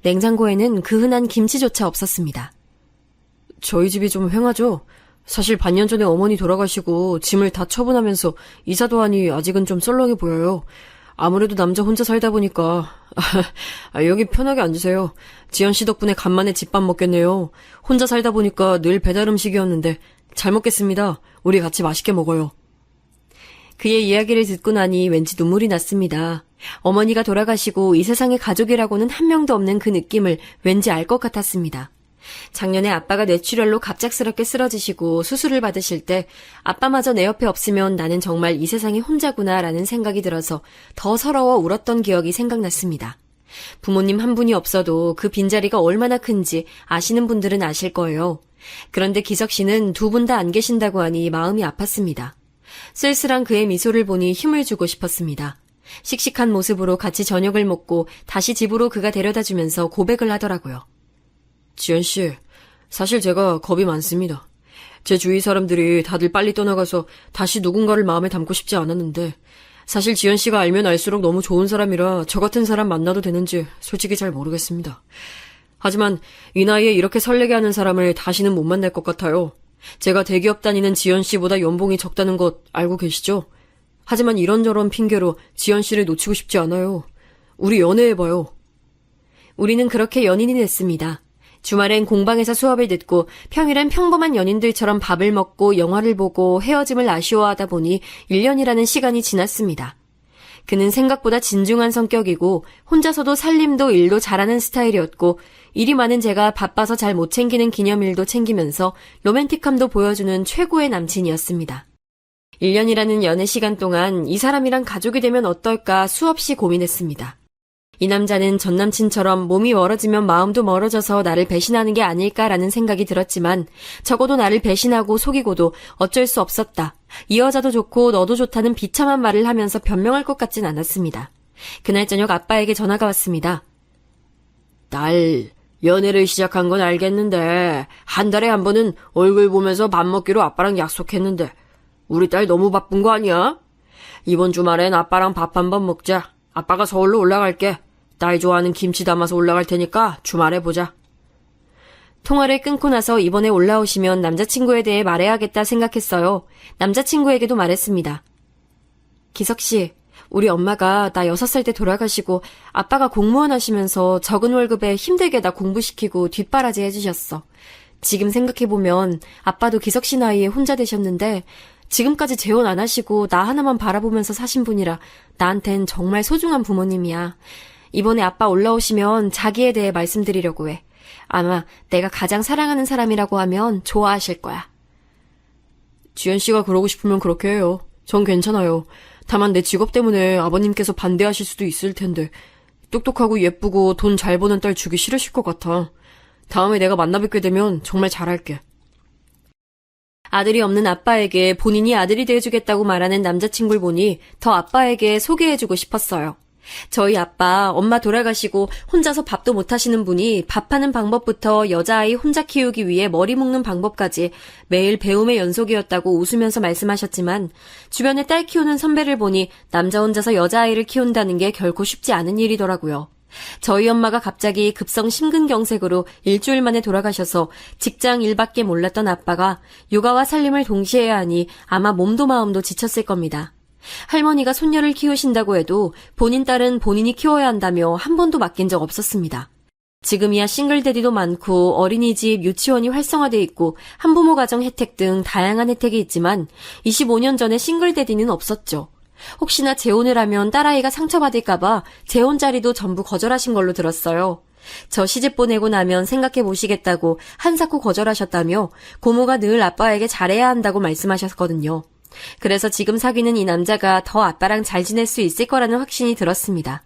냉장고에는 그 흔한 김치조차 없었습니다. 저희 집이 좀 휑하죠? 사실 반년 전에 어머니 돌아가시고 짐을 다 처분하면서 이사도 하니 아직은 좀 썰렁해 보여요. 아무래도 남자 혼자 살다 보니까 여기 편하게 앉으세요. 지연 씨 덕분에 간만에 집밥 먹겠네요. 혼자 살다 보니까 늘 배달 음식이었는데 잘 먹겠습니다. 우리 같이 맛있게 먹어요. 그의 이야기를 듣고 나니 왠지 눈물이 났습니다. 어머니가 돌아가시고 이 세상에 가족이라고는 한 명도 없는 그 느낌을 왠지 알 것 같았습니다. 작년에 아빠가 뇌출혈로 갑작스럽게 쓰러지시고 수술을 받으실 때 아빠마저 내 옆에 없으면 나는 정말 이 세상에 혼자구나라는 생각이 들어서 더 서러워 울었던 기억이 생각났습니다. 부모님 한 분이 없어도 그 빈자리가 얼마나 큰지 아시는 분들은 아실 거예요. 그런데 기석 씨는 두 분 다 안 계신다고 하니 마음이 아팠습니다. 쓸쓸한 그의 미소를 보니 힘을 주고 싶었습니다. 씩씩한 모습으로 같이 저녁을 먹고 다시 집으로 그가 데려다주면서 고백을 하더라고요. 지연 씨, 사실 제가 겁이 많습니다. 제 주위 사람들이 다들 빨리 떠나가서 다시 누군가를 마음에 담고 싶지 않았는데 사실 지연 씨가 알면 알수록 너무 좋은 사람이라 저 같은 사람 만나도 되는지 솔직히 잘 모르겠습니다. 하지만 이 나이에 이렇게 설레게 하는 사람을 다시는 못 만날 것 같아요. 제가 대기업 다니는 지연 씨보다 연봉이 적다는 것 알고 계시죠? 하지만 이런저런 핑계로 지연 씨를 놓치고 싶지 않아요. 우리 연애해봐요. 우리는 그렇게 연인이 됐습니다. 주말엔 공방에서 수업을 듣고 평일엔 평범한 연인들처럼 밥을 먹고 영화를 보고 헤어짐을 아쉬워하다 보니 1년이라는 시간이 지났습니다. 그는 생각보다 진중한 성격이고 혼자서도 살림도 일도 잘하는 스타일이었고 일이 많은 제가 바빠서 잘 못 챙기는 기념일도 챙기면서 로맨틱함도 보여주는 최고의 남친이었습니다. 1년이라는 연애 시간 동안 이 사람이랑 가족이 되면 어떨까 수없이 고민했습니다. 이 남자는 전 남친처럼 몸이 멀어지면 마음도 멀어져서 나를 배신하는 게 아닐까라는 생각이 들었지만 적어도 나를 배신하고 속이고도 어쩔 수 없었다. 이 여자도 좋고 너도 좋다는 비참한 말을 하면서 변명할 것 같진 않았습니다. 그날 저녁 아빠에게 전화가 왔습니다. 딸, 연애를 시작한 건 알겠는데 한 달에 한 번은 얼굴 보면서 밥 먹기로 아빠랑 약속했는데 우리 딸 너무 바쁜 거 아니야? 이번 주말엔 아빠랑 밥 한 번 먹자. 아빠가 서울로 올라갈게. 딸 좋아하는 김치 담아서 올라갈 테니까 주말에 보자. 통화를 끊고 나서 이번에 올라오시면 남자친구에 대해 말해야겠다 생각했어요. 남자친구에게도 말했습니다. 기석씨, 우리 엄마가 나 6살 때 돌아가시고 아빠가 공무원 하시면서 적은 월급에 힘들게 나 공부시키고 뒷바라지 해주셨어. 지금 생각해보면 아빠도 기석씨 나이에 혼자 되셨는데 지금까지 재혼 안 하시고 나 하나만 바라보면서 사신 분이라 나한텐 정말 소중한 부모님이야. 이번에 아빠 올라오시면 자기에 대해 말씀드리려고 해. 아마 내가 가장 사랑하는 사람이라고 하면 좋아하실 거야. 지연 씨가 그러고 싶으면 그렇게 해요. 전 괜찮아요. 다만 내 직업 때문에 아버님께서 반대하실 수도 있을 텐데 똑똑하고 예쁘고 돈 잘 버는 딸 주기 싫으실 것 같아. 다음에 내가 만나 뵙게 되면 정말 잘할게. 아들이 없는 아빠에게 본인이 아들이 돼주겠다고 말하는 남자친구를 보니 더 아빠에게 소개해주고 싶었어요. 저희 아빠, 엄마 돌아가시고 혼자서 밥도 못 하시는 분이 밥하는 방법부터 여자아이 혼자 키우기 위해 머리 묶는 방법까지 매일 배움의 연속이었다고 웃으면서 말씀하셨지만 주변에 딸 키우는 선배를 보니 남자 혼자서 여자아이를 키운다는 게 결코 쉽지 않은 일이더라고요. 저희 엄마가 갑자기 급성 심근경색으로 일주일 만에 돌아가셔서 직장 일밖에 몰랐던 아빠가 육아와 살림을 동시에 해야 하니 아마 몸도 마음도 지쳤을 겁니다. 할머니가 손녀를 키우신다고 해도 본인 딸은 본인이 키워야 한다며 한 번도 맡긴 적 없었습니다. 지금이야 싱글데디도 많고 어린이집, 유치원이 활성화돼 있고 한부모 가정 혜택 등 다양한 혜택이 있지만 25년 전에 싱글데디는 없었죠. 혹시나 재혼을 하면 딸아이가 상처받을까봐 재혼 자리도 전부 거절하신 걸로 들었어요. 저 시집 보내고 나면 생각해 보시겠다고 한사코 거절하셨다며 고모가 늘 아빠에게 잘해야 한다고 말씀하셨거든요. 그래서 지금 사귀는 이 남자가 더 아빠랑 잘 지낼 수 있을 거라는 확신이 들었습니다.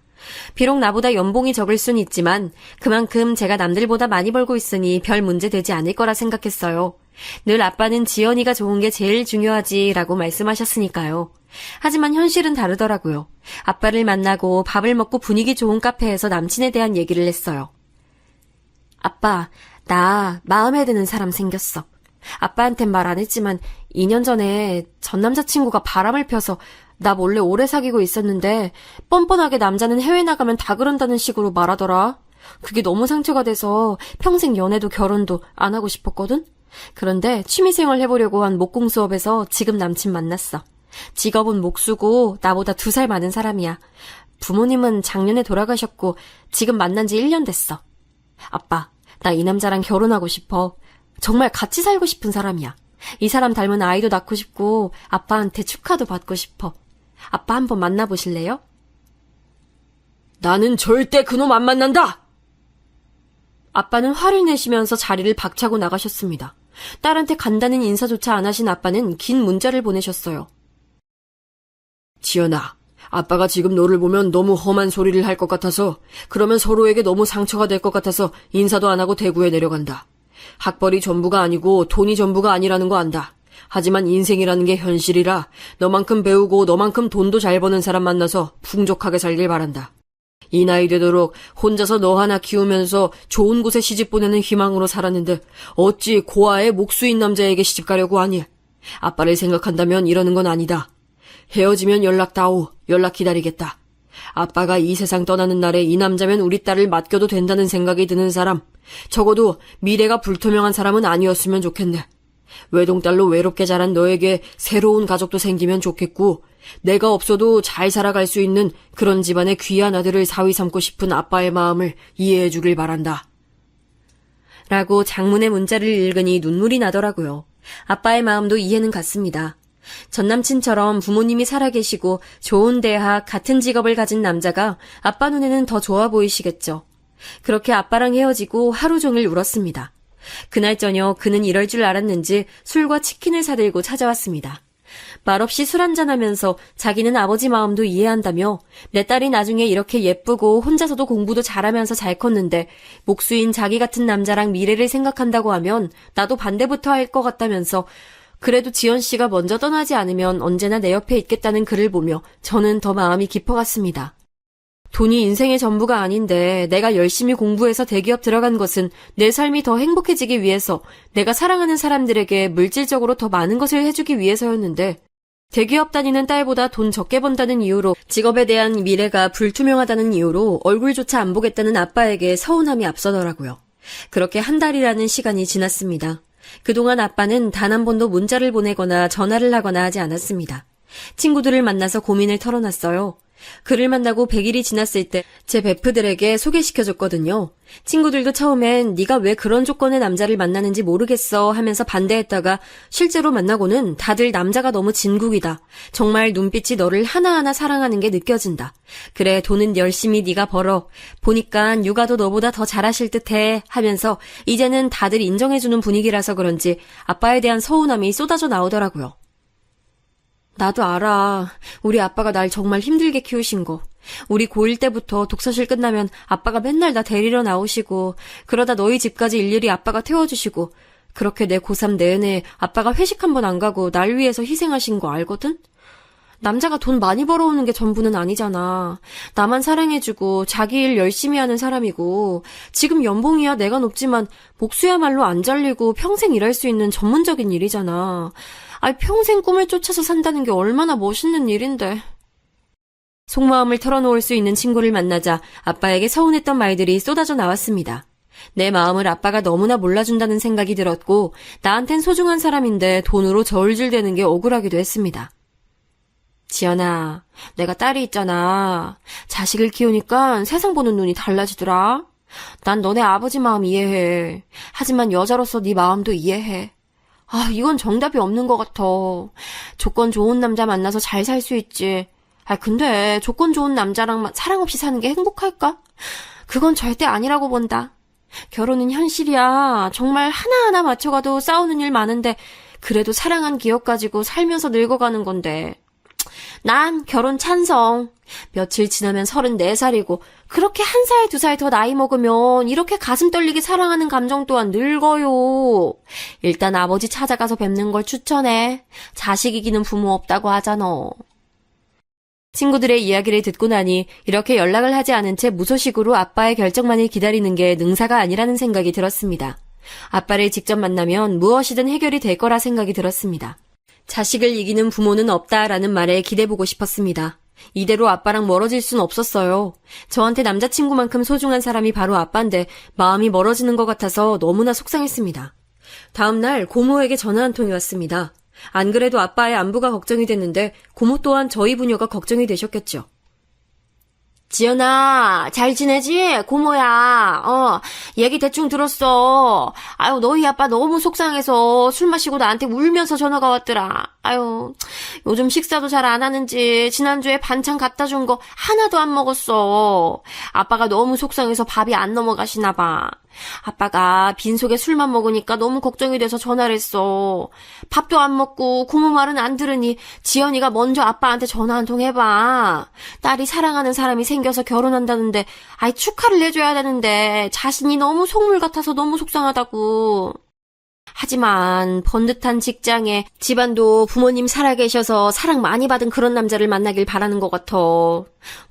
비록 나보다 연봉이 적을 순 있지만 그만큼 제가 남들보다 많이 벌고 있으니 별 문제 되지 않을 거라 생각했어요. 늘 아빠는 지연이가 좋은 게 제일 중요하지라고 말씀하셨으니까요. 하지만 현실은 다르더라고요. 아빠를 만나고 밥을 먹고 분위기 좋은 카페에서 남친에 대한 얘기를 했어요. 아빠, 나 마음에 드는 사람 생겼어. 아빠한텐 말 안 했지만 2년 전에 전 남자친구가 바람을 펴서 나 몰래 오래 사귀고 있었는데 뻔뻔하게 남자는 해외 나가면 다 그런다는 식으로 말하더라. 그게 너무 상처가 돼서 평생 연애도 결혼도 안 하고 싶었거든? 그런데 취미생활 해보려고 한 목공 수업에서 지금 남친 만났어. 직업은 목수고 나보다 2살 많은 사람이야. 부모님은 작년에 돌아가셨고 지금 만난 지 1년 됐어. 아빠, 나 이 남자랑 결혼하고 싶어. 정말 같이 살고 싶은 사람이야. 이 사람 닮은 아이도 낳고 싶고 아빠한테 축하도 받고 싶어. 아빠 한번 만나보실래요? 나는 절대 그놈 안 만난다! 아빠는 화를 내시면서 자리를 박차고 나가셨습니다. 딸한테 간다는 인사조차 안 하신 아빠는 긴 문자를 보내셨어요. 지연아, 아빠가 지금 너를 보면 너무 험한 소리를 할 것 같아서 그러면 서로에게 너무 상처가 될 것 같아서 인사도 안 하고 대구에 내려간다. 학벌이 전부가 아니고 돈이 전부가 아니라는 거 안다. 하지만 인생이라는 게 현실이라 너만큼 배우고 너만큼 돈도 잘 버는 사람 만나서 풍족하게 살길 바란다. 이 나이 되도록 혼자서 너 하나 키우면서 좋은 곳에 시집 보내는 희망으로 살았는데 어찌 고아의 목수인 남자에게 시집 가려고 하니? 아빠를 생각한다면 이러는 건 아니다. 헤어지면 연락다오. 연락 기다리겠다. 아빠가 이 세상 떠나는 날에 이 남자면 우리 딸을 맡겨도 된다는 생각이 드는 사람, 적어도 미래가 불투명한 사람은 아니었으면 좋겠네. 외동딸로 외롭게 자란 너에게 새로운 가족도 생기면 좋겠고 내가 없어도 잘 살아갈 수 있는 그런 집안의 귀한 아들을 사위 삼고 싶은 아빠의 마음을 이해해 주길 바란다. 라고 장문의 문자를 읽으니 눈물이 나더라고요. 아빠의 마음도 이해는 갔습니다. 전남친처럼 부모님이 살아계시고 좋은 대학, 같은 직업을 가진 남자가 아빠 눈에는 더 좋아 보이시겠죠. 그렇게 아빠랑 헤어지고 하루 종일 울었습니다. 그날 저녁 그는 이럴 줄 알았는지 술과 치킨을 사들고 찾아왔습니다. 말없이 술 한잔하면서 자기는 아버지 마음도 이해한다며 내 딸이 나중에 이렇게 예쁘고 혼자서도 공부도 잘하면서 잘 컸는데 목수인 자기 같은 남자랑 미래를 생각한다고 하면 나도 반대부터 할 것 같다면서 그래도 지연 씨가 먼저 떠나지 않으면 언제나 내 옆에 있겠다는 글을 보며 저는 더 마음이 깊어갔습니다. 돈이 인생의 전부가 아닌데 내가 열심히 공부해서 대기업 들어간 것은 내 삶이 더 행복해지기 위해서 내가 사랑하는 사람들에게 물질적으로 더 많은 것을 해주기 위해서였는데 대기업 다니는 딸보다 돈 적게 번다는 이유로 직업에 대한 미래가 불투명하다는 이유로 얼굴조차 안 보겠다는 아빠에게 서운함이 앞서더라고요. 그렇게 한 달이라는 시간이 지났습니다. 그동안 아빠는 단 한 번도 문자를 보내거나 전화를 하거나 하지 않았습니다. 친구들을 만나서 고민을 털어놨어요. 그를 만나고 100일이 지났을 때 제 베프들에게 소개시켜줬거든요. 친구들도 처음엔 네가 왜 그런 조건의 남자를 만나는지 모르겠어 하면서 반대했다가 실제로 만나고는 다들 남자가 너무 진국이다. 정말 눈빛이 너를 하나하나 사랑하는 게 느껴진다. 그래 돈은 열심히 네가 벌어. 보니까 육아도 너보다 더 잘하실 듯해 하면서 이제는 다들 인정해주는 분위기라서 그런지 아빠에 대한 서운함이 쏟아져 나오더라고요. 나도 알아. 우리 아빠가 날 정말 힘들게 키우신 거. 우리 고1 때부터 독서실 끝나면 아빠가 맨날 나 데리러 나오시고 그러다 너희 집까지 일일이 아빠가 태워주시고 그렇게 내 고3 내내 아빠가 회식 한 번 안 가고 날 위해서 희생하신 거 알거든? 남자가 돈 많이 벌어오는 게 전부는 아니잖아. 나만 사랑해주고 자기 일 열심히 하는 사람이고 지금 연봉이야 내가 높지만 목수야말로 안 잘리고 평생 일할 수 있는 전문적인 일이잖아. 평생 꿈을 쫓아서 산다는 게 얼마나 멋있는 일인데. 속마음을 털어놓을 수 있는 친구를 만나자 아빠에게 서운했던 말들이 쏟아져 나왔습니다. 내 마음을 아빠가 너무나 몰라준다는 생각이 들었고 나한텐 소중한 사람인데 돈으로 저울질대는 게 억울하기도 했습니다. 지연아, 내가 딸이 있잖아. 자식을 키우니까 세상 보는 눈이 달라지더라. 난 너네 아버지 마음 이해해. 하지만 여자로서 네 마음도 이해해. 아, 이건 정답이 없는 것 같아. 조건 좋은 남자 만나서 잘 살 수 있지. 아, 근데 조건 좋은 남자랑 사랑 없이 사는 게 행복할까? 그건 절대 아니라고 본다. 결혼은 현실이야. 정말 하나하나 맞춰가도 싸우는 일 많은데 그래도 사랑한 기억 가지고 살면서 늙어가는 건데. 난 결혼 찬성. 며칠 지나면 34살이고 그렇게 1살, 2살 더 나이 먹으면 이렇게 가슴 떨리게 사랑하는 감정 또한 늙어요. 일단 아버지 찾아가서 뵙는 걸 추천해. 자식 이기는 부모 없다고 하잖아. 친구들의 이야기를 듣고 나니 이렇게 연락을 하지 않은 채 무소식으로 아빠의 결정만을 기다리는 게 능사가 아니라는 생각이 들었습니다. 아빠를 직접 만나면 무엇이든 해결이 될 거라 생각이 들었습니다. 자식을 이기는 부모는 없다라는 말에 기대보고 싶었습니다. 이대로 아빠랑 멀어질 순 없었어요. 저한테 남자친구만큼 소중한 사람이 바로 아빠인데 마음이 멀어지는 것 같아서 너무나 속상했습니다. 다음 날 고모에게 전화 한 통이 왔습니다. 안 그래도 아빠의 안부가 걱정이 됐는데 고모 또한 저희 부녀가 걱정이 되셨겠죠. 지연아, 잘 지내지? 고모야. 얘기 대충 들었어. 아유, 너희 아빠 너무 속상해서 술 마시고 나한테 울면서 전화가 왔더라. 아유, 요즘 식사도 잘 안 하는지 지난주에 반찬 갖다 준 거 하나도 안 먹었어. 아빠가 너무 속상해서 밥이 안 넘어가시나 봐. 아빠가 빈속에 술만 먹으니까 너무 걱정이 돼서 전화를 했어. 밥도 안 먹고 고모 말은 안 들으니 지연이가 먼저 아빠한테 전화 한 통 해봐. 딸이 사랑하는 사람이 생겨서 결혼한다는데 아이 축하를 해줘야 되는데 자신이 너무 속물 같아서 너무 속상하다고. 하지만 번듯한 직장에 집안도 부모님 살아계셔서 사랑 많이 받은 그런 남자를 만나길 바라는 것 같아.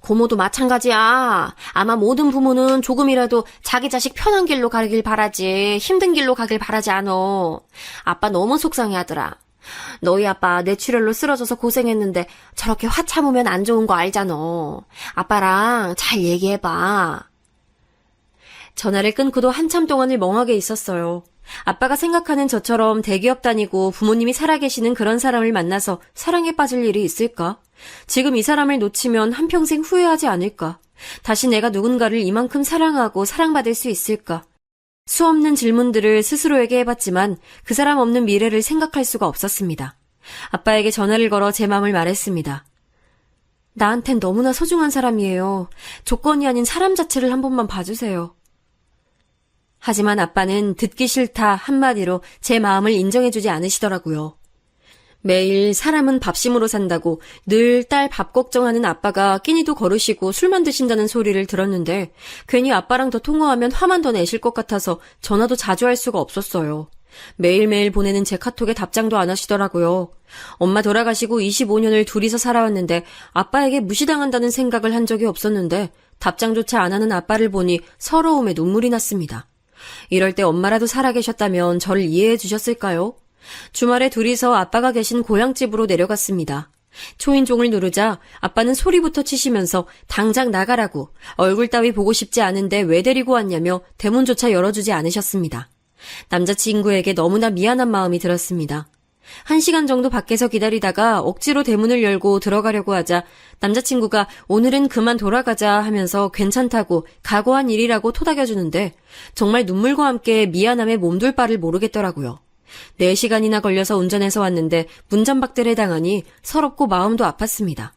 고모도 마찬가지야. 아마 모든 부모는 조금이라도 자기 자식 편한 길로 가길 바라지 힘든 길로 가길 바라지 않어. 아빠 너무 속상해하더라. 너희 아빠 뇌출혈로 쓰러져서 고생했는데 저렇게 화 참으면 안 좋은 거 알잖아. 아빠랑 잘 얘기해봐. 전화를 끊고도 한참 동안을 멍하게 있었어요. 아빠가 생각하는 저처럼 대기업 다니고 부모님이 살아계시는 그런 사람을 만나서 사랑에 빠질 일이 있을까? 지금 이 사람을 놓치면 한평생 후회하지 않을까? 다시 내가 누군가를 이만큼 사랑하고 사랑받을 수 있을까? 수없는 질문들을 스스로에게 해봤지만 그 사람 없는 미래를 생각할 수가 없었습니다. 아빠에게 전화를 걸어 제 마음을 말했습니다. 나한텐 너무나 소중한 사람이에요. 조건이 아닌 사람 자체를 한 번만 봐주세요. 하지만 아빠는 듣기 싫다 한마디로 제 마음을 인정해주지 않으시더라고요. 매일 사람은 밥심으로 산다고 늘 딸 밥 걱정하는 아빠가 끼니도 거르시고 술만 드신다는 소리를 들었는데 괜히 아빠랑 더 통화하면 화만 더 내실 것 같아서 전화도 자주 할 수가 없었어요. 매일매일 보내는 제 카톡에 답장도 안 하시더라고요. 엄마 돌아가시고 25년을 둘이서 살아왔는데 아빠에게 무시당한다는 생각을 한 적이 없었는데 답장조차 안 하는 아빠를 보니 서러움에 눈물이 났습니다. 이럴 때 엄마라도 살아계셨다면 저를 이해해 주셨을까요? 주말에 둘이서 아빠가 계신 고향집으로 내려갔습니다. 초인종을 누르자 아빠는 소리부터 치시면서 당장 나가라고 얼굴 따위 보고 싶지 않은데 왜 데리고 왔냐며 대문조차 열어주지 않으셨습니다. 남자친구에게 너무나 미안한 마음이 들었습니다. 1시간 정도 밖에서 기다리다가 억지로 대문을 열고 들어가려고 하자 남자친구가 오늘은 그만 돌아가자 하면서 괜찮다고 각오한 일이라고 토닥여주는데 정말 눈물과 함께 미안함에 몸둘 바를 모르겠더라고요. 4시간이나 걸려서 운전해서 왔는데 문전박대를 당하니 서럽고 마음도 아팠습니다.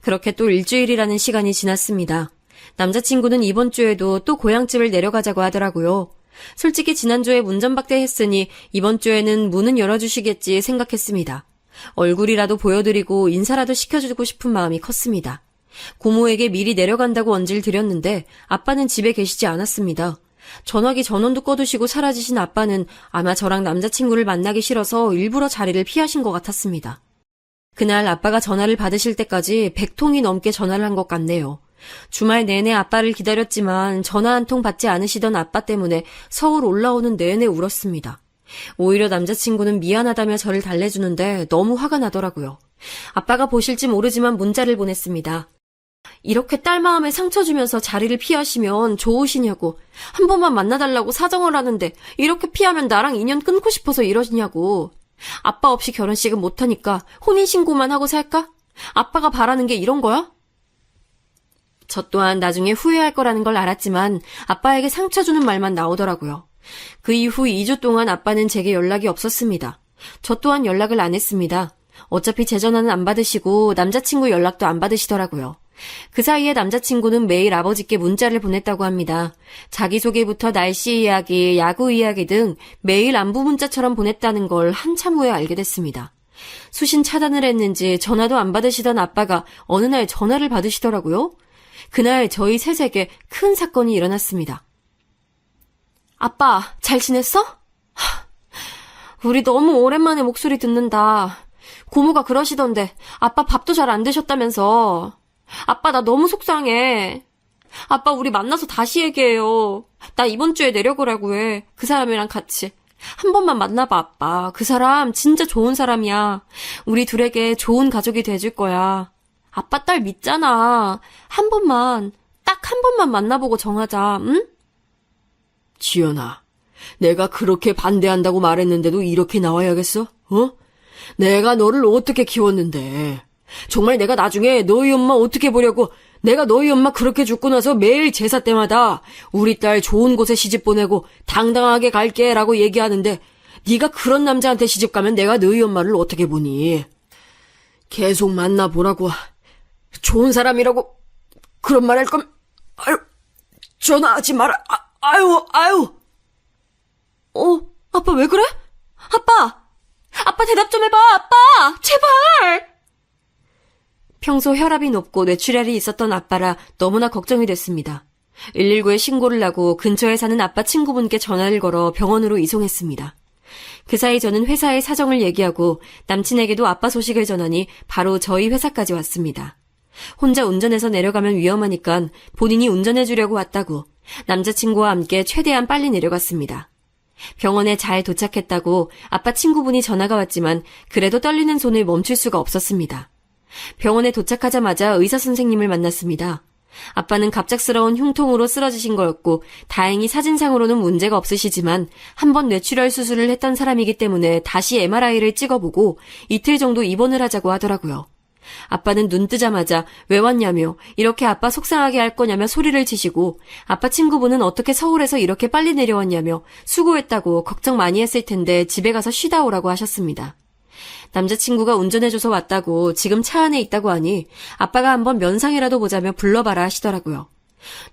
그렇게 또 일주일이라는 시간이 지났습니다. 남자친구는 이번 주에도 또 고향집을 내려가자고 하더라고요. 솔직히 지난주에 문전박대 했으니 이번 주에는 문은 열어주시겠지 생각했습니다. 얼굴이라도 보여드리고 인사라도 시켜주고 싶은 마음이 컸습니다. 고모에게 미리 내려간다고 언지를 드렸는데 아빠는 집에 계시지 않았습니다. 전화기 전원도 꺼두시고 사라지신 아빠는 아마 저랑 남자친구를 만나기 싫어서 일부러 자리를 피하신 것 같았습니다. 그날 아빠가 전화를 받으실 때까지 100통이 넘게 전화를 한 것 같네요. 주말 내내 아빠를 기다렸지만 전화 한 통 받지 않으시던 아빠 때문에 서울 올라오는 내내 울었습니다. 오히려 남자친구는 미안하다며 저를 달래주는데 너무 화가 나더라고요. 아빠가 보실지 모르지만 문자를 보냈습니다. 이렇게 딸 마음에 상처 주면서 자리를 피하시면 좋으시냐고. 한 번만 만나달라고 사정을 하는데 이렇게 피하면 나랑 인연 끊고 싶어서 이러시냐고. 아빠 없이 결혼식은 못하니까 혼인신고만 하고 살까? 아빠가 바라는 게 이런 거야? 저 또한 나중에 후회할 거라는 걸 알았지만 아빠에게 상처 주는 말만 나오더라고요. 그 이후 2주 동안 아빠는 제게 연락이 없었습니다. 저 또한 연락을 안 했습니다. 어차피 제 전화는 안 받으시고 남자친구 연락도 안 받으시더라고요. 그 사이에 남자친구는 매일 아버지께 문자를 보냈다고 합니다. 자기소개부터 날씨 이야기, 야구 이야기 등 매일 안부 문자처럼 보냈다는 걸 한참 후에 알게 됐습니다. 수신 차단을 했는지 전화도 안 받으시던 아빠가 어느 날 전화를 받으시더라고요. 그날 저희 셋에게 큰 사건이 일어났습니다. 아빠, 잘 지냈어? 우리 너무 오랜만에 목소리 듣는다. 고모가 그러시던데 아빠 밥도 잘 안 드셨다면서. 아빠 나 너무 속상해. 아빠 우리 만나서 다시 얘기해요. 나 이번 주에 내려오라고 해. 그 사람이랑 같이. 한 번만 만나봐 아빠. 그 사람 진짜 좋은 사람이야. 우리 둘에게 좋은 가족이 돼줄 거야. 아빠 딸 믿잖아. 한 번만, 딱 한 번만 만나보고 정하자, 응? 지연아, 내가 그렇게 반대한다고 말했는데도 이렇게 나와야겠어? 어? 내가 너를 어떻게 키웠는데. 정말 내가 나중에 너희 엄마 어떻게 보려고. 내가 너희 엄마 그렇게 죽고 나서 매일 제사 때마다 우리 딸 좋은 곳에 시집 보내고 당당하게 갈게 라고 얘기하는데 네가 그런 남자한테 시집 가면 내가 너희 엄마를 어떻게 보니. 계속 만나보라고. 좋은 사람이라고 그런 말 할 거면 아유 전화하지 마라. 아유. 아빠 왜 그래? 아빠 대답 좀 해봐, 아빠! 제발! 평소 혈압이 높고 뇌출혈이 있었던 아빠라 너무나 걱정이 됐습니다. 119에 신고를 하고 근처에 사는 아빠 친구분께 전화를 걸어 병원으로 이송했습니다. 그 사이 저는 회사의 사정을 얘기하고 남친에게도 아빠 소식을 전하니 바로 저희 회사까지 왔습니다. 혼자 운전해서 내려가면 위험하니까 본인이 운전해주려고 왔다고 남자친구와 함께 최대한 빨리 내려갔습니다. 병원에 잘 도착했다고 아빠 친구분이 전화가 왔지만 그래도 떨리는 손을 멈출 수가 없었습니다. 병원에 도착하자마자 의사 선생님을 만났습니다. 아빠는 갑작스러운 흉통으로 쓰러지신 거였고 다행히 사진상으로는 문제가 없으시지만 한 번 뇌출혈 수술을 했던 사람이기 때문에 다시 MRI를 찍어보고 이틀 정도 입원을 하자고 하더라고요. 아빠는 눈 뜨자마자 왜 왔냐며 이렇게 아빠 속상하게 할 거냐며 소리를 치시고 아빠 친구분은 어떻게 서울에서 이렇게 빨리 내려왔냐며 수고했다고 걱정 많이 했을 텐데 집에 가서 쉬다 오라고 하셨습니다. 남자친구가 운전해줘서 왔다고 지금 차 안에 있다고 하니 아빠가 한번 면상이라도 보자며 불러봐라 하시더라고요.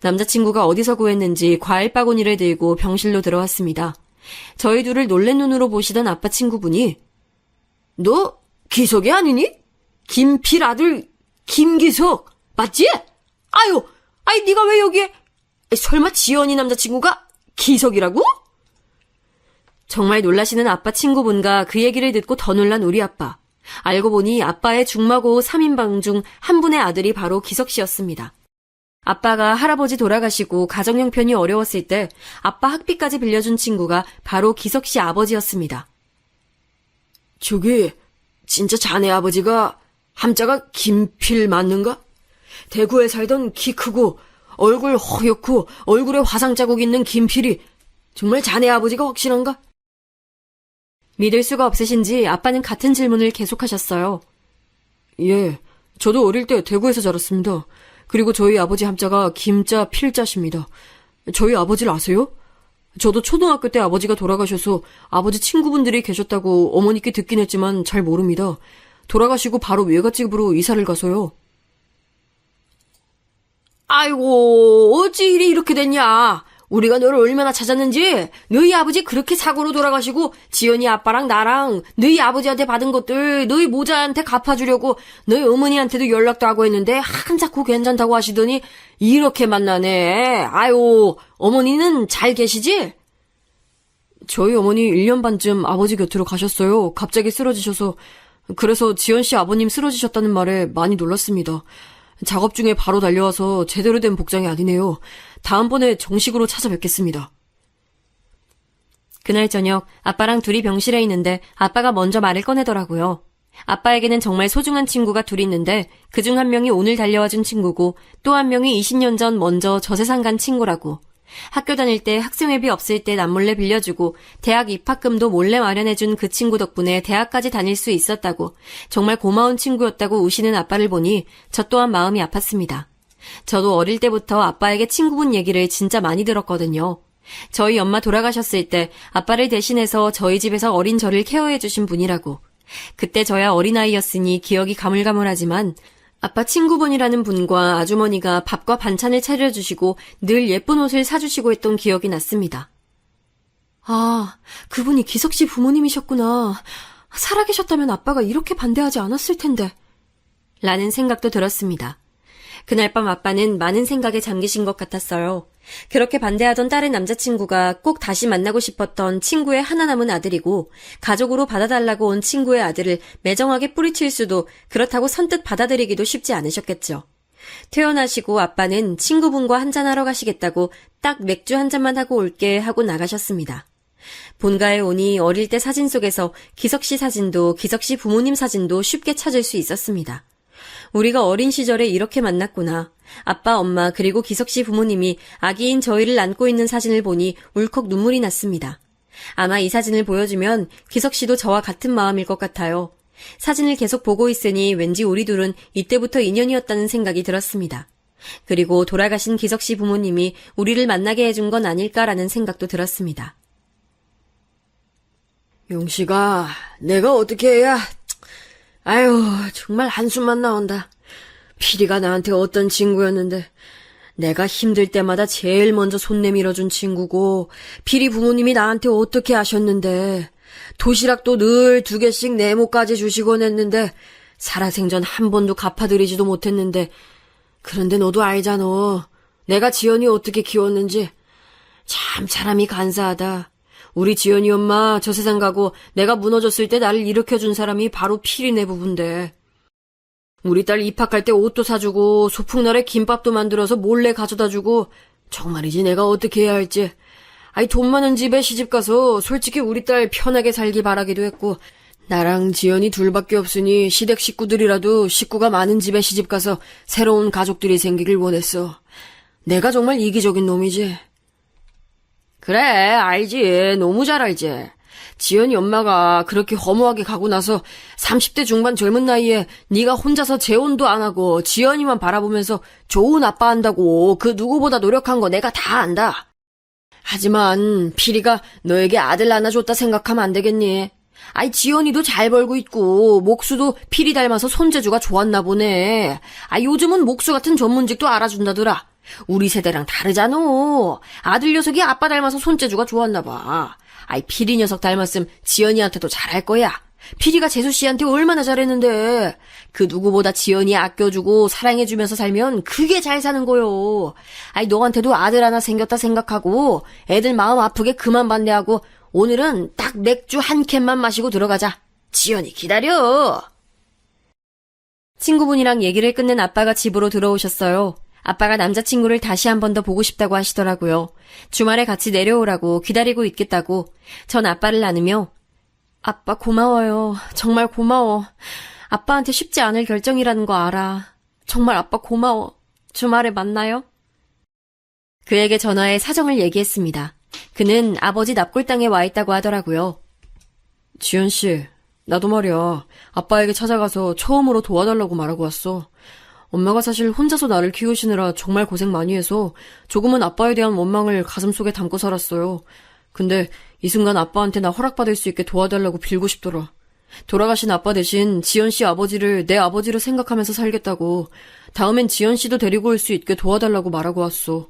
남자친구가 어디서 구했는지 과일 바구니를 들고 병실로 들어왔습니다. 저희 둘을 놀란 눈으로 보시던 아빠 친구분이 너 기석이 아니니? 김필 아들 김기석 맞지? 아이 네가 왜 여기에. 설마 지연이 남자친구가 기석이라고? 정말 놀라시는 아빠 친구분과 그 얘기를 듣고 더 놀란 우리 아빠. 알고 보니 아빠의 중마고 3인방 중 한 분의 아들이 바로 기석 씨였습니다. 아빠가 할아버지 돌아가시고 가정 형편이 어려웠을 때 아빠 학비까지 빌려준 친구가 바로 기석 씨 아버지였습니다. 저기 진짜 자네 아버지가 함자가 김필 맞는가? 대구에 살던 키 크고 얼굴 허옇고 얼굴에 화상 자국 있는 김필이 정말 자네 아버지가 확실한가? 믿을 수가 없으신지 아빠는 같은 질문을 계속하셨어요. 예, 저도 어릴 때 대구에서 자랐습니다. 그리고 저희 아버지 함자가 김자 필자십니다. 저희 아버지를 아세요? 저도 초등학교 때 아버지가 돌아가셔서 아버지 친구분들이 계셨다고 어머니께 듣긴 했지만 잘 모릅니다. 돌아가시고 바로 외갓집으로 이사를 가서요. 아이고, 어찌 일이 이렇게 됐냐? 우리가 너를 얼마나 찾았는지. 너희 아버지 그렇게 사고로 돌아가시고 지연이 아빠랑 나랑 너희 아버지한테 받은 것들 너희 모자한테 갚아주려고 너희 어머니한테도 연락도 하고 했는데 한자코 괜찮다고 하시더니 이렇게 만나네. 아유, 어머니는 잘 계시지? 저희 어머니 1년 반쯤 아버지 곁으로 가셨어요. 갑자기 쓰러지셔서. 그래서 지연 씨 아버님 쓰러지셨다는 말에 많이 놀랐습니다. 작업 중에 바로 달려와서 제대로 된 복장이 아니네요. 다음번에 정식으로 찾아뵙겠습니다. 그날 저녁 아빠랑 둘이 병실에 있는데 아빠가 먼저 말을 꺼내더라고요. 아빠에게는 정말 소중한 친구가 둘이 있는데 그중 한 명이 오늘 달려와준 친구고 또 한 명이 20년 전 먼저 저 세상 간 친구라고. 학교 다닐 때 학생회비 없을 때 남몰래 빌려주고 대학 입학금도 몰래 마련해준 그 친구 덕분에 대학까지 다닐 수 있었다고 정말 고마운 친구였다고 우시는 아빠를 보니 저 또한 마음이 아팠습니다. 저도 어릴 때부터 아빠에게 친구분 얘기를 진짜 많이 들었거든요. 저희 엄마 돌아가셨을 때 아빠를 대신해서 저희 집에서 어린 저를 케어해주신 분이라고. 그때 저야 어린아이였으니 기억이 가물가물하지만 아빠 친구분이라는 분과 아주머니가 밥과 반찬을 차려주시고 늘 예쁜 옷을 사주시고 했던 기억이 났습니다. 아, 그분이 기석 씨 부모님이셨구나. 살아계셨다면 아빠가 이렇게 반대하지 않았을 텐데. 라는 생각도 들었습니다. 그날 밤 아빠는 많은 생각에 잠기신 것 같았어요. 그렇게 반대하던 딸의 남자친구가 꼭 다시 만나고 싶었던 친구의 하나 남은 아들이고 가족으로 받아달라고 온 친구의 아들을 매정하게 뿌리칠 수도 그렇다고 선뜻 받아들이기도 쉽지 않으셨겠죠. 퇴원하시고 아빠는 친구분과 한잔하러 가시겠다고 딱 맥주 한 잔만 하고 올게 하고 나가셨습니다. 본가에 오니 어릴 때 사진 속에서 기석 씨 사진도 기석 씨 부모님 사진도 쉽게 찾을 수 있었습니다. 우리가 어린 시절에 이렇게 만났구나. 아빠, 엄마, 그리고 기석 씨 부모님이 아기인 저희를 안고 있는 사진을 보니 울컥 눈물이 났습니다. 아마 이 사진을 보여주면 기석 씨도 저와 같은 마음일 것 같아요. 사진을 계속 보고 있으니 왠지 우리 둘은 이때부터 인연이었다는 생각이 들었습니다. 그리고 돌아가신 기석 씨 부모님이 우리를 만나게 해준 건 아닐까라는 생각도 들었습니다. 용씨가 내가 어떻게 해야... 아유, 정말 한숨만 나온다. 피리가 나한테 어떤 친구였는데 내가 힘들 때마다 제일 먼저 손 내밀어준 친구고 피리 부모님이 나한테 어떻게 하셨는데 도시락도 늘 2개씩 네모까지 주시곤 했는데 살아생전 한 번도 갚아드리지도 못했는데 그런데 너도 알잖아. 내가 지연이 어떻게 키웠는지. 참 사람이 간사하다. 우리 지연이 엄마 저 세상 가고 내가 무너졌을 때 나를 일으켜준 사람이 바로 피리네 부부인데. 우리 딸 입학할 때 옷도 사주고 소풍날에 김밥도 만들어서 몰래 가져다주고 정말이지 내가 어떻게 해야 할지. 아이 돈 많은 집에 시집가서 솔직히 우리 딸 편하게 살기 바라기도 했고 나랑 지연이 둘밖에 없으니 시댁 식구들이라도 식구가 많은 집에 시집가서 새로운 가족들이 생기길 원했어. 내가 정말 이기적인 놈이지. 그래, 알지. 너무 잘 알지. 지연이 엄마가 그렇게 허무하게 가고 나서 30대 중반 젊은 나이에 네가 혼자서 재혼도 안 하고 지연이만 바라보면서 좋은 아빠 한다고 그 누구보다 노력한 거 내가 다 안다. 하지만 피리가 너에게 아들 하나 줬다 생각하면 안 되겠니? 아이 지연이도 잘 벌고 있고 목수도 피리 닮아서 손재주가 좋았나 보네. 아 요즘은 목수 같은 전문직도 알아준다더라. 우리 세대랑 다르잖아. 아들 녀석이 아빠 닮아서 손재주가 좋았나 봐. 아이 피리 녀석 닮았음 지연이한테도 잘할 거야. 피리가 재수 씨한테 얼마나 잘했는데. 그 누구보다 지연이 아껴주고 사랑해주면서 살면 그게 잘 사는 거요. 아이 너한테도 아들 하나 생겼다 생각하고 애들 마음 아프게 그만 반대하고 오늘은 딱 맥주 한 캔만 마시고 들어가자. 지연이 기다려. 친구분이랑 얘기를 끝낸 아빠가 집으로 들어오셨어요. 아빠가 남자친구를 다시 한 번 더 보고 싶다고 하시더라고요. 주말에 같이 내려오라고 기다리고 있겠다고. 전 아빠를 안으며 아빠 고마워요. 정말 고마워. 아빠한테 쉽지 않을 결정이라는 거 알아. 정말 아빠 고마워. 주말에 만나요? 그에게 전화해 사정을 얘기했습니다. 그는 아버지 납골당에 와 있다고 하더라고요. 지연씨, 나도 말이야. 아빠에게 찾아가서 처음으로 도와달라고 말하고 왔어. 엄마가 사실 혼자서 나를 키우시느라 정말 고생 많이 해서 조금은 아빠에 대한 원망을 가슴속에 담고 살았어요. 근데 이 순간 아빠한테 나 허락받을 수 있게 도와달라고 빌고 싶더라. 돌아가신 아빠 대신 지연씨 아버지를 내 아버지로 생각하면서 살겠다고. 다음엔 지연씨도 데리고 올 수 있게 도와달라고 말하고 왔어.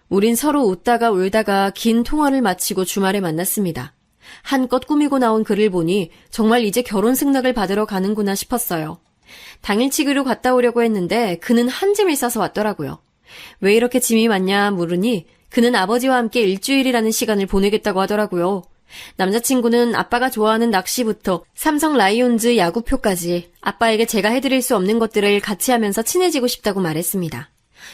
우린 서로 웃다가 울다가 긴 통화를 마치고 주말에 만났습니다. 한껏 꾸미고 나온 글을 보니 정말 이제 결혼 승낙을 받으러 가는구나 싶었어요. 당일치기로 갔다 오려고 했는데 그는 한 짐을 싸서 왔더라고요. 왜 이렇게 짐이 많냐 물으니 그는 아버지와 함께 일주일이라는 시간을 보내겠다고 하더라고요. 남자친구는 아빠가 좋아하는 낚시부터 삼성 라이온즈 야구표까지 아빠에게 제가 해드릴 수 없는 것들을 같이 하면서 친해지고 싶다고 말했습니다.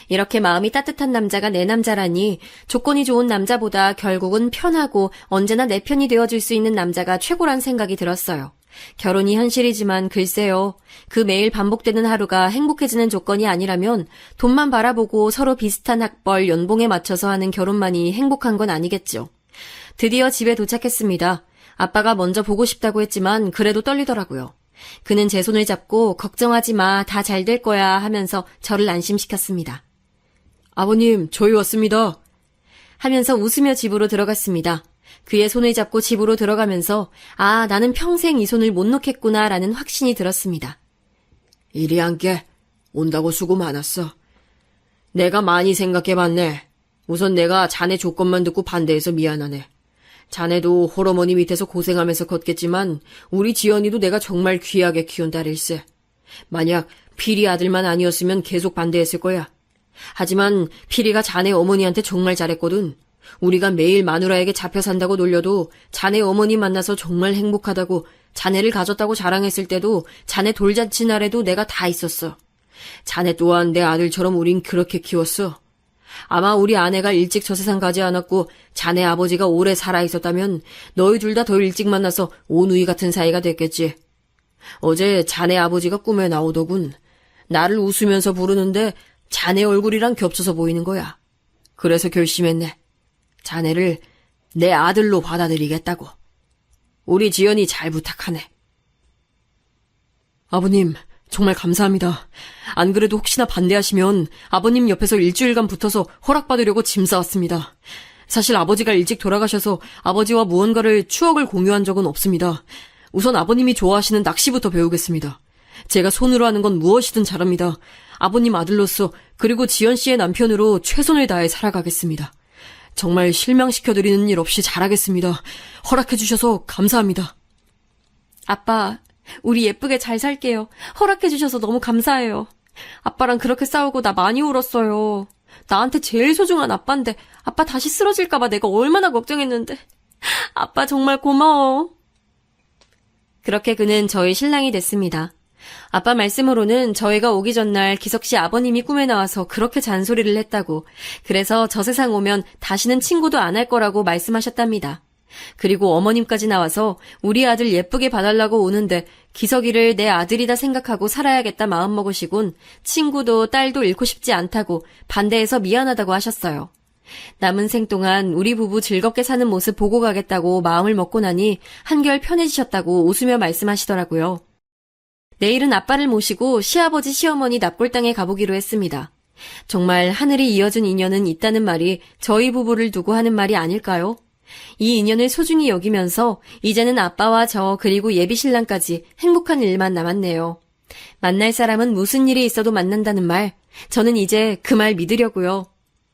이렇게 마음이 따뜻한 남자가 내 남자라니 조건이 좋은 남자보다 결국은 편하고 언제나 내 편이 되어줄 수 있는 남자가 최고란 생각이 들었어요. 결혼이 현실이지만 글쎄요. 그 매일 반복되는 하루가 행복해지는 조건이 아니라면 돈만 바라보고 서로 비슷한 학벌, 연봉에 맞춰서 하는 결혼만이 행복한 건 아니겠죠. 드디어 집에 도착했습니다. 아빠가 먼저 보고 싶다고 했지만 그래도 떨리더라고요. 그는 제 손을 잡고 걱정하지 마, 다 잘 될 거야 하면서 저를 안심시켰습니다. 아버님, 저희 왔습니다. 하면서 웃으며 집으로 들어갔습니다. 그의 손을 잡고 집으로 들어가면서 아, 나는 평생 이 손을 못 놓겠구나 라는 확신이 들었습니다. 이리 앉게. 온다고 수고 많았어. 내가 많이 생각해봤네. 우선 내가 자네 조건만 듣고 반대해서 미안하네. 자네도 홀어머니 밑에서 고생하면서 컸겠지만 우리 지연이도 내가 정말 귀하게 키운 딸일세. 만약 피리 아들만 아니었으면 계속 반대했을 거야. 하지만 피리가 자네 어머니한테 정말 잘했거든. 우리가 매일 마누라에게 잡혀 산다고 놀려도 자네 어머니 만나서 정말 행복하다고 자네를 가졌다고 자랑했을 때도 자네 돌잔치 날에도 내가 다 있었어. 자네 또한 내 아들처럼 우린 그렇게 키웠어. 아마 우리 아내가 일찍 저 세상 가지 않았고 자네 아버지가 오래 살아있었다면 너희 둘 다 더 일찍 만나서 오누이 같은 사이가 됐겠지. 어제 자네 아버지가 꿈에 나오더군. 나를 웃으면서 부르는데 자네 얼굴이랑 겹쳐서 보이는 거야. 그래서 결심했네. 자네를 내 아들로 받아들이겠다고. 우리 지연이 잘 부탁하네. 아버님, 정말 감사합니다. 안 그래도 혹시나 반대하시면 아버님 옆에서 일주일간 붙어서 허락받으려고 짐 싸왔습니다. 사실 아버지가 일찍 돌아가셔서 아버지와 무언가를 추억을 공유한 적은 없습니다. 우선 아버님이 좋아하시는 낚시부터 배우겠습니다. 제가 손으로 하는 건 무엇이든 잘합니다. 아버님 아들로서 그리고 지연 씨의 남편으로 최선을 다해 살아가겠습니다. 정말 실망시켜드리는 일 없이 잘하겠습니다. 허락해주셔서 감사합니다. 아빠, 우리 예쁘게 잘 살게요. 허락해주셔서 너무 감사해요. 아빠랑 그렇게 싸우고 나 많이 울었어요. 나한테 제일 소중한 아빠인데 아빠 다시 쓰러질까봐 내가 얼마나 걱정했는데. 아빠 정말 고마워. 그렇게 그는 저희 신랑이 됐습니다. 아빠 말씀으로는 저희가 오기 전날 기석씨 아버님이 꿈에 나와서 그렇게 잔소리를 했다고, 그래서 저 세상 오면 다시는 친구도 안 할 거라고 말씀하셨답니다. 그리고 어머님까지 나와서 우리 아들 예쁘게 봐달라고 오는데 기석이를 내 아들이다 생각하고 살아야겠다 마음먹으시곤 친구도 딸도 잃고 싶지 않다고 반대해서 미안하다고 하셨어요. 남은 생 동안 우리 부부 즐겁게 사는 모습 보고 가겠다고 마음을 먹고 나니 한결 편해지셨다고 웃으며 말씀하시더라고요. 내일은 아빠를 모시고 시아버지 시어머니 납골당에 가보기로 했습니다. 정말 하늘이 이어준 인연은 있다는 말이 저희 부부를 두고 하는 말이 아닐까요? 이 인연을 소중히 여기면서 이제는 아빠와 저 그리고 예비 신랑까지 행복한 일만 남았네요. 만날 사람은 무슨 일이 있어도 만난다는 말, 저는 이제 그 말 믿으려고요.